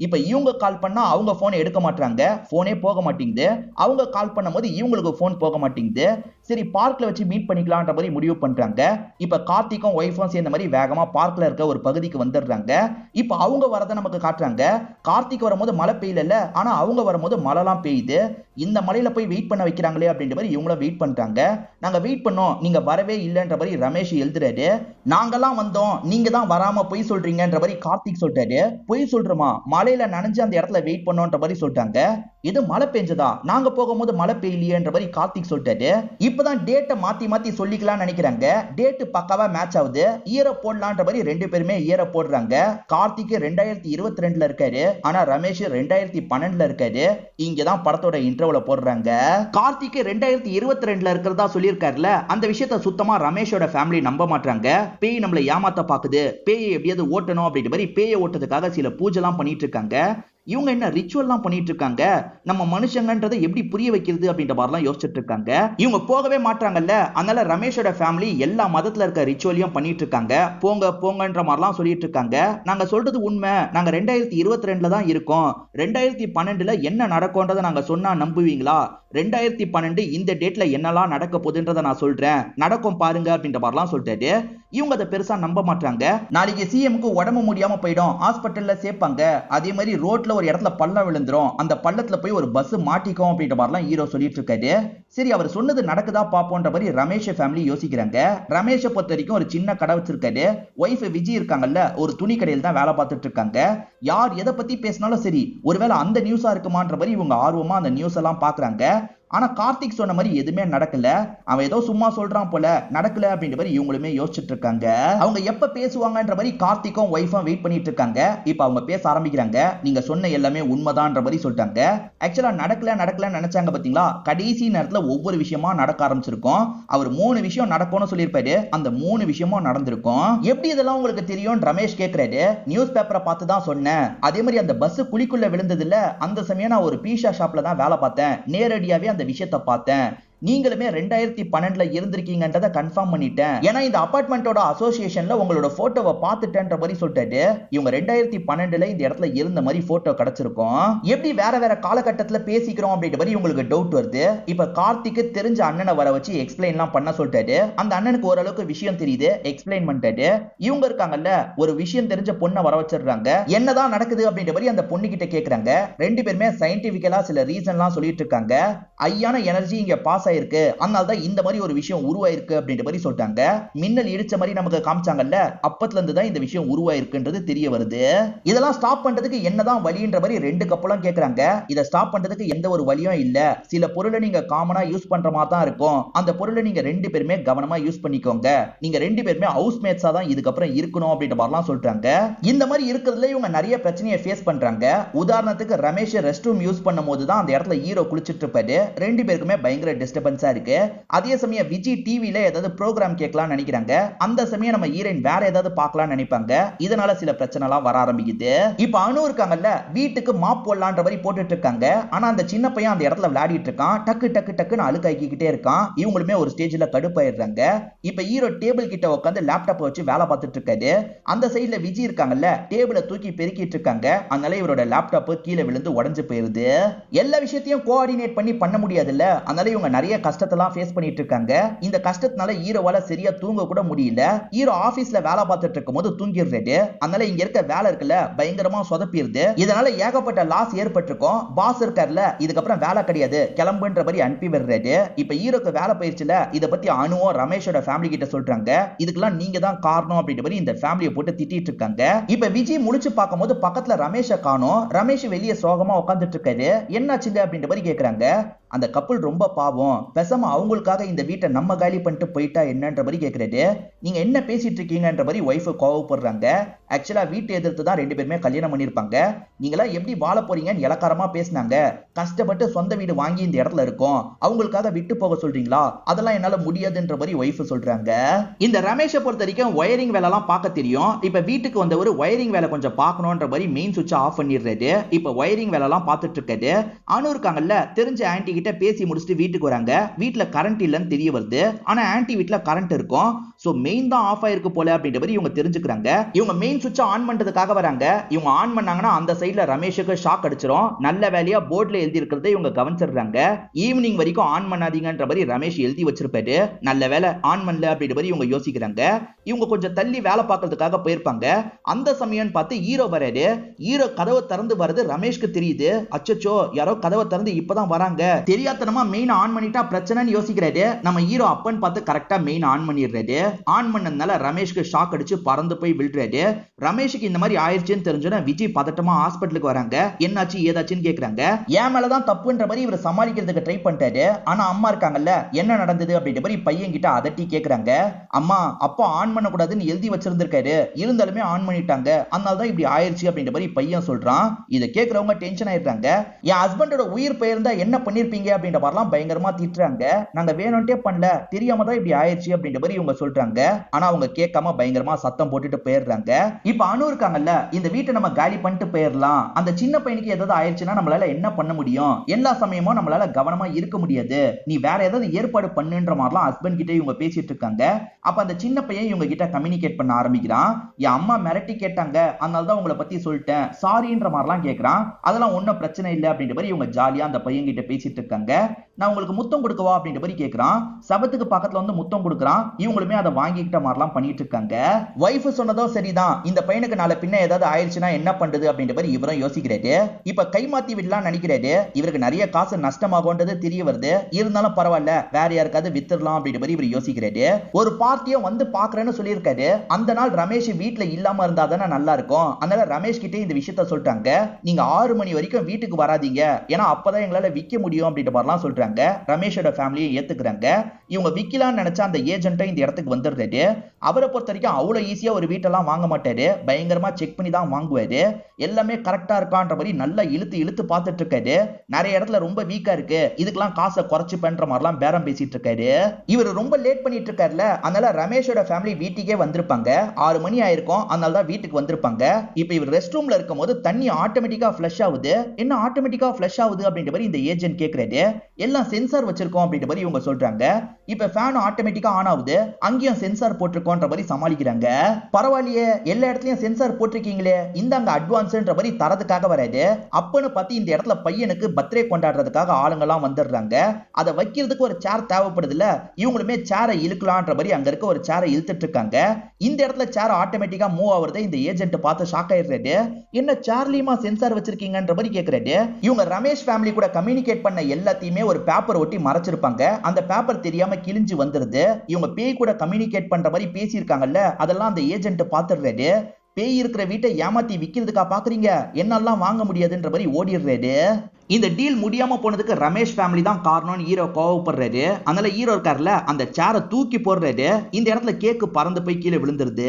இப்ப இவங்க கால் பண்ணா அவங்க போனை எடுக்க மாட்டாங்க, போனே போக மாட்டேங்குது. அவங்க கால் பண்ணும்போது இவங்களுக்கு போன் போக மாட்டேங்குது. சரி பார்க்ல வச்சு மீட் பண்ணிக்கலாம்ன்ற மாதிரி முடிவு பண்றாங்க. இப்ப கார்த்திக்கும் ஒய்ஃபும் சேர்ந்த மாதிரி வேகமா பார்க்ல இருக்க ஒரு பகுதிக்கு வந்துடுறாங்க. இப்ப அவங்க வரத நமக்கு காட்டுறாங்க. கார்த்திக் வரும்போது மழை பெய்யல, ஆனா அவங்க வரும்போது மழைலாம் பெய்யுது. இந்த மலையில போய் வெயிட் பண்ண வைக்கிறாங்களே அப்படின்ற மாதிரி இவங்கள வெயிட் பண்றாங்க. நாங்க வெயிட் பண்ணோம், நீங்க வரவே இல்லைன்ற மாதிரி ரமேஷ் எழுதுறாரு. நாங்கெல்லாம் வந்தோம், நீங்க தான் வராம பொய் சொல்றீங்கன்ற மாதிரி கார்த்திக் சொல்றாரு. பொய் சொல்றோமா, மலையில நனைஞ்சு அந்த இடத்துல வெயிட் பண்ணோன்ற மாதிரி சொல்லிட்டாங்க. இது மழை பெஞ்சதா, நாங்க போகும்போது மழை பெய்யலையேன்ற மாதிரி கார்த்திக் சொல்றாரு. இப்பதான் டேட்டை மாத்தி மாத்தி சொல்லிக்கலாம் நினைக்கிறாங்க. டேட் பக்காவா மேட்ச் ஆகுது. இயரை போடலான்ற மாதிரி ரெண்டு பேருமே இயரை போடுறாங்க. கார்த்திக் 2022ல இருக்காரு, ஆனா ரமேஷ் 2012ல இருக்காரு. இங்கதான் படத்தோட இன்டர்வல போடுறாங்க. கார்த்திக் 2022ல இருக்கிறதா சொல்லியிருக்காருல, அந்த விஷயத்த சுத்தமா ரமேஷோட ஃபேமிலி நம்ப மாட்டாங்க. பேய் நம்மளை ஏமாத்த பாக்குது, பேயை எப்படியாவது ஓட்டணும் அப்படின்ற மாதிரி பேயை ஓட்டதுக்காக சில பூஜை எல்லாம் பண்ணிட்டு இருக்காங்க. இவங்க என்ன ரிச்சுவல்லாம் பண்ணிட்டு இருக்காங்க, நம்ம மனுஷங்கன்றதை எப்படி புரிய வைக்கிறது அப்படின்ற மாதிரிலாம் யோசிச்சுட்டு இருக்காங்க. இவங்க போகவே மாட்டாங்கல்ல, அதனால ரமேஷோட ஃபேமிலி எல்லா மதத்துல இருக்க ரிச்சுவலையும் பண்ணிட்டு இருக்காங்க. போங்க போங்கன்ற மாதிரிலாம் சொல்லிட்டு இருக்காங்க. நாங்க சொல்றது உண்மை, நாங்க 2022ல தான் இருக்கோம், 2012ல என்ன நடக்கும்ன்றதை நாங்க சொன்னா நம்புவீங்களா, 2012 இந்த டேட்ல என்னெல்லாம் நடக்க போகுதுன்றதை நான் சொல்றேன், நடக்கும் பாருங்க அப்படின்ற மாதிரிலாம் சொல்லிட்டாரு. இவங்க அதை பெருசா நம்ப மாட்டாங்க. நாளைக்கு சிஎம்க்கு உடம்பு முடியாம போயிடும், ஹாஸ்பிட்டல்ல சேர்ப்பாங்க, அதே மாதிரி ரோட்ல ஒரு இடத்துல பள்ளம் விழுந்துரும், அந்த பள்ளத்துல போய் ஒரு பஸ் மாட்டிக்கும் அப்படின்ற மாதிரிலாம் ஹீரோ சொல்லிட்டு இருக்காரு. சரி அவர் சொன்னது நடக்குதா பாப்போன்ற மாதிரி ரமேஷ் ஃபேமிலி யோசிக்கிறாங்க. ரமேஷை பொறுத்த வரைக்கும் ஒரு சின்ன கடை வச்சிருக்காரு. ஒய்ஃப் விஜய் இருக்காங்கல்ல, ஒரு துணி கடையில் தான் வேலை பார்த்துட்டு இருக்காங்க. யார் எதை பத்தி பேசினாலும் சரி, ஒருவேளை அந்த நியூஸா இருக்குமான்ற மாதிரி இவங்க ஆர்வமா அந்த நியூஸ் எல்லாம் பாக்குறாங்க. ஆனா கார்த்திக் சொன்ன மாதிரி எதுவுமே நடக்கல, அவன் ஏதோ சும்மா சொல்றான் போல, நடக்கல அப்படின்ற மாதிரி இவங்களுமே யோசிச்சுட்டு இருக்காங்க. அவங்க எப்ப பேசுவாங்கன்ற மாதிரி கார்த்திக்கும் ஒய்ஃபும் வெயிட் பண்ணிட்டு இருக்காங்க. இப்ப அவங்க பேச ஆரம்பிக்கிறாங்க. நீங்க சொன்ன எல்லாமே உண்மைதான்ற மாதிரி சொல்லிட்டாங்க. ஆக்சுவலா நடக்கல நினைச்சாங்க பாத்தீங்களா, கடைசி நேரத்துல ஒவ்வொரு விஷயமா நடக்க ஆரம்பிச்சிருக்கும். அவர் 3 விஷயம் நடக்கும்னு சொல்லியிருப்பாரு, அந்த 3 விஷயமும் நடந்திருக்கும். எப்படி இதெல்லாம் உங்களுக்கு தெரியும் ரமேஷ் கேக்குறாரு. நியூஸ் பேப்பரை பார்த்து தான் சொன்னேன், அதே மாதிரி அந்த பஸ் குழிக்குள்ள விழுந்தது இல்ல, அந்த சமயம் நான் ஒரு பீஷா ஷாப்ல தான் வேலை பார்த்தேன், நேரடியாவே அந்த விஷயத்தை பார்த்தேன். நீங்களுமே 2012ல இருந்திருக்கீங்கன்றத கன்ஃபார்ம் பண்ணிட்டேன், ஏன்னா இந்த அபார்ட்மெண்டோட அசோசியேஷன்ல உங்களோட போட்டோவை பார்த்துட்டேன்ற மாதிரி சொல்லிட்டாரு. இவங்க 2012ல இந்த இடத்துல இருந்த மாதிரி போட்டோ கிடைச்சிருக்கும். எப்படி வேற வேற காலகட்டத்துல பேசிக்கிறோம் அப்படின்ற மாதிரி உங்களுக்கு டவுட் வருது. இப்ப கார்த்திக் தெரிஞ்ச அண்ணனை வர வச்சு எக்ஸ்பிளைன்லாம் பண்ண சொல்லிட்டாரு. அந்த அண்ணனுக்கு ஓரளவுக்கு விஷயம் தெரியுது, எக்ஸ்பிளைன் பண்ணிட்டாரு. இவங்க இருக்காங்கல்ல, ஒரு விஷயம் தெரிஞ்ச பொண்ணை வர வச்சிடுறாங்க. என்னதான் நடக்குது அப்படின்ற மாதிரி அந்த பொண்ணு கிட்ட கேக்குறாங்க. ரெண்டு பேருமே சயின்டிபிக்கலா சில ரீசன்லாம் சொல்லிட்டு இருக்காங்க. ஐயான எனர்ஜி இங்க பாஸ் ஆயிருக்கு, அதனால தான் இந்த மாதிரி ஒரு விஷயம் உருவாயிருக்கு அப்படின்ற மாதிரி சொல்லிட்டாங்க. மின்னல் இடிச்ச மாதிரி நமக்கு காமிச்சாங்கல்ல, அப்பத்துல இருந்து தான் இந்த விஷயம் உருவாயிருக்குன்றது தெரிய வருது. இதெல்லாம் ஸ்டாப் பண்றதுக்கு என்னதான் வழின்ற மாதிரி ரெண்டு கப்பலும் கேக்குறாங்க. இத ஸ்டாப் பண்றதுக்கு எந்த ஒரு வழியும் இல்ல. சில பொருளை நீங்க காமனா யூஸ் பண்ற மாதிரி தான் இருக்கும். அந்த பொருளை நீங்க ரெண்டு பேருமே கவனமா யூஸ் பண்ணிக்கோங்க. நீங்க ரெண்டு பேருமே ஹவுஸ் மேட்ஸா தான் இதுக்கப்புறம் இருக்கணும் அப்படின்ற மாதிரிலாம் சொல்றாங்க. இந்த மாதிரி இருக்கிறதுல இவங்க நிறைய பிரச்சனையை ஃபேஸ் பண்றாங்க. உதாரணத்துக்கு ரமேஷ் ரெஸ்ட் ரூம் யூஸ் பண்ணும்போது தான் அந்த இடத்துல ஹீரோ குளிச்சிட்டு இருப்பாரு. ரெண்டு பேருக்குமே பயங்கர டிஸ்டர்பன்ஸா இருக்கு. அதே சமயம் விஜய் டிவில ஏதாவது ப்ரோக்ராம் கேட்கலாம்னு நினைக்கிறாங்க. அந்த சமயம் நம்ம ஹீரோயின் வேற ஏதாவது பார்க்கலாம்னு நினைப்பாங்க. இதனால சில பிரச்சனை எல்லாம் வர ஆரம்பிக்குது. இப்ப அனு இருக்காங்கல்ல, வீட்டுக்கு மாப் போடலான்ற மாதிரி போட்டுட்டு இருக்காங்க. ஆனா அந்த சின்ன பையன் அந்த இடத்துல விளையாடிட்டு இருக்கான். டக்கு டக்கு டக்குன்னு அழுக்காக்கிக்கிட்டே இருக்கான். இவங்களுமே ஒரு ஸ்டேஜ்ல கடுப்பாயிடுறாங்க. இப்ப ஹீரோ டேபிள் கிட்ட உட்காந்து லேப்டாப் வச்சு வேலை பார்த்துட்டு இருக்காரு. அந்த சைடுல விஜய் இருக்காங்கல்ல, டேபிளை தூக்கி பெருக்கிட்டு இருக்காங்க. அதனால இவரோட லேப்டாப் கீழே விழுந்து உடைஞ்சு போயிருது. எல்லா விஷயத்தையும் கோஆர்டினேட் பண்ண முடியாதுல்ல, அதனால இவங்க நிறைய கஷ்டத்தெல்லாம் ஃபேஸ் பண்ணிட்டு இருக்காங்க. இந்த கஷ்டத்தினால ஹீரோவால சரியா தூங்க கூட முடியல. ஹீரோ ஆபீஸ்ல வேலை பார்த்துட்டு இருக்கும்போது தூங்கிடுறாரு. அதனால இங்க இருக்க வேலை இருக்குல்ல, பயங்கரமா சொதப்பிடுது. இதனால ஏகப்பட்ட லாஸ் ஏற்பட்டிருக்கும். பாஸ் இருக்கார்ல, இதுக்கப்புறம் வேலை கிடையாது, கிளம்புன்ற மாதிரி அனுப்பி விடுறாரு. இப்ப ஹீரோக்கு வேலை போயிருச்சுல, இத பத்தி அனுவும் ரமேஷோட ஃபேமிலி கிட்ட சொல்றாங்க. இதுக்கெல்லாம் நீங்க தான் காரணம் அப்படின்ற மாதிரி இந்த ஃபேமிலியை போட்டு திட்டிட்டு இருக்காங்க. இப்ப விஜய் முழிச்சு பார்க்கும்போது பக்கத்துல ரமேஷை காணோம். ரமேஷ் வெளியே சோகமா உட்காந்துட்டு இருக்காரு. என்னாச்சுங்க அப்படின்ற மாதிரி கேக்குறாங்க. அந்த கப்பல் ரொம்ப பாவம், பேசாம அவங்களுக்காக இந்த வீட்டை நம்ம காலி பண்ணிட்டு போயிட்டா என்னன்ற மாதிரி கேக்குறாரு. நீங்க என்ன பேசிட்டு இருக்கீங்கன்ற மாதிரி ஒய்ஃப் கோவப்படுறாங்க. ஆக்சுவலா வீட்டை எதிர்த்து தான் ரெண்டு பேருமே கல்யாணம் பண்ணிருப்பாங்க. நீங்களா எப்படி வாழ போறீங்கன்னு இலக்காரமா பேசினாங்க. கஷ்டப்பட்டு சொந்த வீடு வாங்கி இந்த இடத்துல இருக்கும், அவங்களுக்காக விட்டு போக சொல்றீங்களா? அதெல்லாம் என்னால முடியாதுன்ற மாதிரி ஒய்ஃப் சொல்றாங்க. இந்த ரமேஷை பொறுத்த வரைக்கும் ஒயரிங் வேலை எல்லாம் பார்க்க தெரியும். இப்ப வீட்டுக்கு வந்த ஒரு ஒயரிங் வேலை கொஞ்சம் பார்க்கணும்ன்ற மாதிரி மெயின் சுவிட்ச் ஆஃப் பண்ணிடுறாரு. இப்ப ஒயரிங் வேலை எல்லாம் பார்த்துட்டு இருக்காரு. அனு இருக்காங்கல்ல, தெரிஞ்ச ஆன்டி கிட்ட பேசி முடிச்சுட்டு வீட்டுக்கு வராங்க. வீட்டுல கரண்ட் இல்லன்னு தெரிய வருது. ஆனா ஆன்டி வீட்டுல கரண்ட் இருக்கும். சோ மெயின் தான் ஆஃப் ஆயிருக்கு போல அப்படின்ற மாதிரி இவங்க தெரிஞ்சுக்கிறாங்க. இவங்க மெயின் சுவிட்ச் ஆன் பண்றதுக்காக வராங்க. இவங்க ஆன் பண்ணாங்கன்னா அந்த சைடுல ரமேஷுக்கு ஷாக் அடிச்சிரும். நல்ல வேலையா போர்ட்ல எழுதி இருக்கிறதை இவங்க கவனிச்சிடுறாங்க. ஈவினிங் வரைக்கும் ஆன் பண்ணாதீங்கன்ற மாதிரி ரமேஷ் எழுதி வச்சிருப்பாரு. நல்ல வேலை ஆன் பண்ணல அப்படின்ற மாதிரி இவங்க யோசிக்கிறாங்க. இவங்க கொஞ்சம் தள்ளி வேலை பார்க்கறதுக்காக போயிருப்பாங்க. அந்த சமயம் பார்த்து ஹீரோ வராரு. ஹீரோ கதவை திறந்து வருது ரமேஷ்க்கு தெரியுது. அச்சச்சோ, யாரோ கதவை திறந்து இப்பதான் வராங்க, தெரியாதனமா மெயின் ஆன் பண்ணிட்டா பிரச்சனைன்னு யோசிக்கிறாரு. நம்ம ஹீரோ அப்பன்னு பார்த்து கரெக்டா மெயின் ஆன் பண்ணிடுறாரு. ஆன் பண்ணதுனால ரமேஷ்க்கு ஷாக் அடிச்சு பறந்து போய் விழுறாரு. ரமேஷ்க்கு இந்த மாதிரி ஆயிடுச்சுன்னு தெரிஞ்சோன்னா விஜய் பதட்டமா ஹாஸ்பிட்டலுக்கு வராங்க. என்னாச்சு ஏதாச்சுன்னு கேக்குறாங்க. என் மேலதான் தப்புன்ற மாதிரி இவர் சமாளிக்கிறதுக்கு ட்ரை பண்ணிட்டாரு. ஆனா அம்மா இருக்காங்கல்ல, என்ன நடந்தது அப்படின்ற மாதிரி பையன் கிட்ட அதட்டி கேக்குறாங்க. அம்மா அப்பா ஆன் பண்ண கூடாதுன்னு எழுதி வச்சிருந்திருக்காரு, இருந்தாலுமே ஆன் பண்ணிட்டாங்க, அதனாலதான் இப்படி ஆயிடுச்சு அப்படின்ற மாதிரி பையன் சொல்றான். இதை கேட்கறவங்க டென்ஷன் ஆயிடுறாங்க. என் ஹஸ்பண்டோட உயிர் பெயர்ந்தா என்ன பண்ணிருப்பீங்க அப்படின்ற மாதிரிலாம் பயங்கரமா திட்டுறாங்க. நாங்க வேணும்ட்டே பண்ணல, தெரியாம தான் இப்படி ஆயிடுச்சு அப்படின்ற மாதிரி இவங்க சொல்றாங்க. ஆனா அவங்க கேட்காம பயங்கரமா சத்தம் போட்டுட்டு போயிடுறாங்க. இப்ப அனு இருக்காங்கல்ல, இந்த வீட்டை நம்ம காலி பண்ணிட்டு போயிடலாம். அந்த சின்ன பையனுக்கு ஏதாவது ஆயிடுச்சுன்னா நம்மளால என்ன பண்ண முடியும்? எல்லா சமயமும் நம்மளால கவனமா இருக்க முடியாது. நீ வேற ஏதாவது ஏற்பாடு பண்ணுன்ற மாதிரிலாம் ஹஸ்பண்ட் கிட்ட இவங்க பேசிட்டு இருக்காங்க. அப்ப அந்த சின்ன பையன் இவங்க கிட்ட கம்யூனிகேட் பண்ண ஆரம்பிக்கிறான். என் அம்மா மிரட்டி கேட்டாங்க, அதனாலதான் உங்களை பத்தி சொல்லிட்டேன், சாரின்ற மாதிரிலாம் கேட்கறான். அதெல்லாம் ஒன்னும் பிரச்சனை இல்லை அப்படின்ற மாதிரி இவங்க ஜாலியா அந்த பையன் கிட்ட பேசிட்டு இருக்காங்க. நான் உங்களுக்கு முத்தம் கொடுக்கவா அப்படின்ற மாதிரி கேட்கறான். சபத்துக்கு பக்கத்துல வந்து முத்தம் கொடுக்கறான். இவங்களுமே அதை வாங்கிக்கிட்ட மாதிரிலாம் பண்ணிட்டு இருக்காங்க. வைஃப் சொன்னதோ சரிதான், இந்த பையனுக்கு நாளை பின்ன ஏதாவது ஆயிடுச்சுன்னா என்ன பண்றது அப்படின்ற மாதிரி இவரும் யோசிக்கிறாரு. இப்ப கைமாத்தி விடலாம் நினைக்கிறாரு. இவருக்கு நிறைய காசு நஷ்டமாகும்ன்றது தெரிய வருது. இருந்தாலும் பரவாயில்ல, வேற யாருக்காவது வித்துடலாம் அப்படின்ற மாதிரி இவர் யோசிக்கிறாரு. ஒரு பார்ட்டியை வந்து பாக்குறேன்னு சொல்லியிருக்காரு. அந்த நாள் ரமேஷ் வீட்டுல இல்லாம இருந்தா தானே நல்லா இருக்கும். அதனால ரமேஷ் கிட்டே இந்த விஷயத்த சொல்றாங்க. நீங்க 6 மணி வரைக்கும் வீட்டுக்கு வராதீங்க, ஏன்னா அப்பதான் எங்களால விற்க முடியும் அப்படின்ற மாதிரிலாம் சொல்றாங்க. ரமேஷோட ஃபேமிலியை ஏத்துக்கிறாங்க. இவங்க விக்கலாம்னு நினைச்ச அந்த ஏஜென்ட்டை இந்த இடத்துக்கு வந்துடுறாரு. அவரை பொறுத்த வரைக்கும் அவ்வளவு ஈஸியா ஒரு வீட்டெல்லாம் வாங்க மாட்டாரு. பயங்கரமா செக் பண்ணி தான் வாங்குவாரு. எல்லாமே கரெக்டா இருக்கான்ற மாதிரி நல்லா இழுத்து இழுத்து பார்த்துட்டு இருக்காரு. நிறைய இடத்துல ரொம்ப வீக்கா இருக்கு, இதுக்கெல்லாம் காசை குறைச்சு பண்ற மாதிரிலாம் பேரம் பேசிட்டு இருக்காரு. இவர் ரொம்ப லேட் பண்ணிட்டு இருக்காருல, அதனால ரமேஷோட ஃபேமிலி வீட்டுக்கே வந்திருப்பாங்க. 6 மணி ஆயிருக்கும், அதனால தான் வீட்டுக்கு வந்திருப்பாங்க. இப்ப இவர் ரெஸ்ட் ரூம்ல இருக்கும் போது தண்ணி ஆட்டோமேட்டிக்கா ஃப்ளஷ் ஆகுது. என்ன ஆட்டோமேட்டிக்கா ஃப்ளஷ் ஆகுது அப்படின்ற மாதிரி இந்த ஏஜென்ட் கேக்குறாரு. எல்லாம் சென்சார் வச்சிருக்கோம் அப்படின்ற மாதிரி இவங்க சொல்றாங்க. இப்ப ஃபேன் ஆட்டோமேட்டிக்கா ஆன் ஆகுது. அங்க அங்கேயும் சென்சார் போட்டிருக்கோன்ற மாதிரி சமாளிக்கிறாங்க. பரவாயில்லையே, எல்லா இடத்துலயும் சென்சார் போட்டிருக்கீங்களே, இந்தாங்க அட்வான்ஸ்ன்ற மாதிரி தரதுக்காக வராது. அப்பன்னு பார்த்து இந்த இடத்துல பையனுக்கு பர்த்டே கொண்டாடுறதுக்காக ஆளுங்க எல்லாம் வந்துடுறாங்க. அதை வைக்கிறதுக்கு ஒரு சேர் தேவைப்படுது இல்ல, இவங்களுமே சேரை இழுக்கலான்ற மாதிரி அங்க இருக்க ஒரு சேரை இழுத்துட்டு இருக்காங்க. இந்த இடத்துல சேர் ஆட்டோமேட்டிக்கா மூவ் ஆகுறதை இந்த ஏஜென்ட் பார்த்து ஷாக் ஆயிடுறாரு. என்ன சேர்லியுமா சென்சார் வச்சிருக்கீங்கன்ற மாதிரி கேக்குறாரு. இவங்க ரமேஷ் ஃபேமிலி கூட கம்யூனிகேட் பண்ண எல்லாத்தையுமே ஒரு பேப்பர் ஒட்டி மறைச்சிருப்பாங்க. அந்த பேப்பர் தெரியாம கிழிஞ்சு வந்துருது. இவங்க பேய் கூட கம்யூனிகேட் பண்ற மாதிரி பேசியிருக்காங்கல்ல, அதெல்லாம் அந்த ஏஜென்ட் பாத்துடுறாரு. பேய் இருக்கிற வீட்டை ஏமாத்தி விக்கிறதுக்கா பாக்குறீங்க, என்னெல்லாம் வாங்க முடியாதுன்ற மாதிரி ஓடிடுறாரு. இந்த டீல் முடியாம போனதுக்கு ரமேஷ் ஃபேமிலி தான் காரணம்னு ஹீரோ கோவப்படுறாரு. அதனால ஹீரோ இருக்கார்ல, அந்த சேரை தூக்கி போடுறாரு. இந்த இடத்துல கேக்கு பறந்து போய் கீழே விழுந்துருது.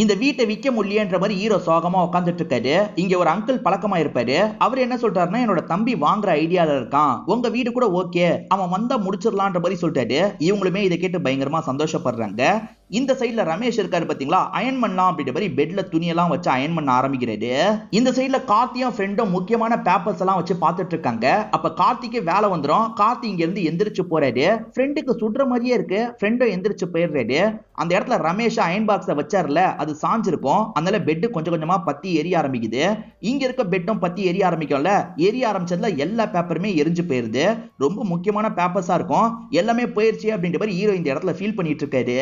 இந்த வீட்டை விற்க முடியன்ற மாதிரி ஹீரோ சோகமா உட்காந்துட்டு இருக்காரு. இங்க ஒரு அங்கிள் பழக்கமா இருப்பாரு. அவர் என்ன சொல்றாருன்னா, என்னோட தம்பி வாங்குற ஐடியால இருக்கான், உங்க வீடு கூட ஓகே, அவன் வந்தா முடிச்சிடலான்ற மாதிரி சொல்லிட்டாரு. இவங்களுமே இதை கேட்டு பயங்கரமா சந்தோஷப்படுறாங்க. இந்த சைடுல ரமேஷ் இருக்காரு பாத்தீங்களா, அயன் பண்ணலாம் அப்படின்ற மாதிரி பெட்ல துணியெல்லாம் வச்சு அயன் பண்ண ஆரம்பிக்கிறாரு. இந்த சைடுல கார்த்தியும் ஃப்ரெண்டும் முக்கியமான பேப்பர்ஸ் எல்லாம் வச்சு பார்த்துட்டு இருக்காங்க. அப்ப கார்த்திக்கு வேலை வந்துரும். கார்த்தி இங்க இருந்து எந்திரிச்சு போறாரு. ஃப்ரெண்டுக்கு சுடுற மாதிரியே இருக்கு. ஃப்ரெண்டும் எந்திரிச்சு போயிடுறாரு. அந்த இடத்துல ரமேஷ் அயன் பாக்ஸ வச்சார்ல, அது சாஞ்சிருக்கும். அதனால பெட் கொஞ்சம் கொஞ்சமா பத்தி எரிய ஆரம்பிக்குது. இங்க இருக்க பெட்டும் பத்தி எரிய ஆரம்பிக்கும்ல, எரிய ஆரம்பிச்சதுல எல்லா பேப்பருமே எரிஞ்சு போயிருது. ரொம்ப முக்கியமான பேப்பர்ஸா இருக்கும். எல்லாமே போயிருச்சு அப்படின்ற மாதிரி ஹீரோ இந்த இடத்துல ஃபீல் பண்ணிட்டு இருக்காரு.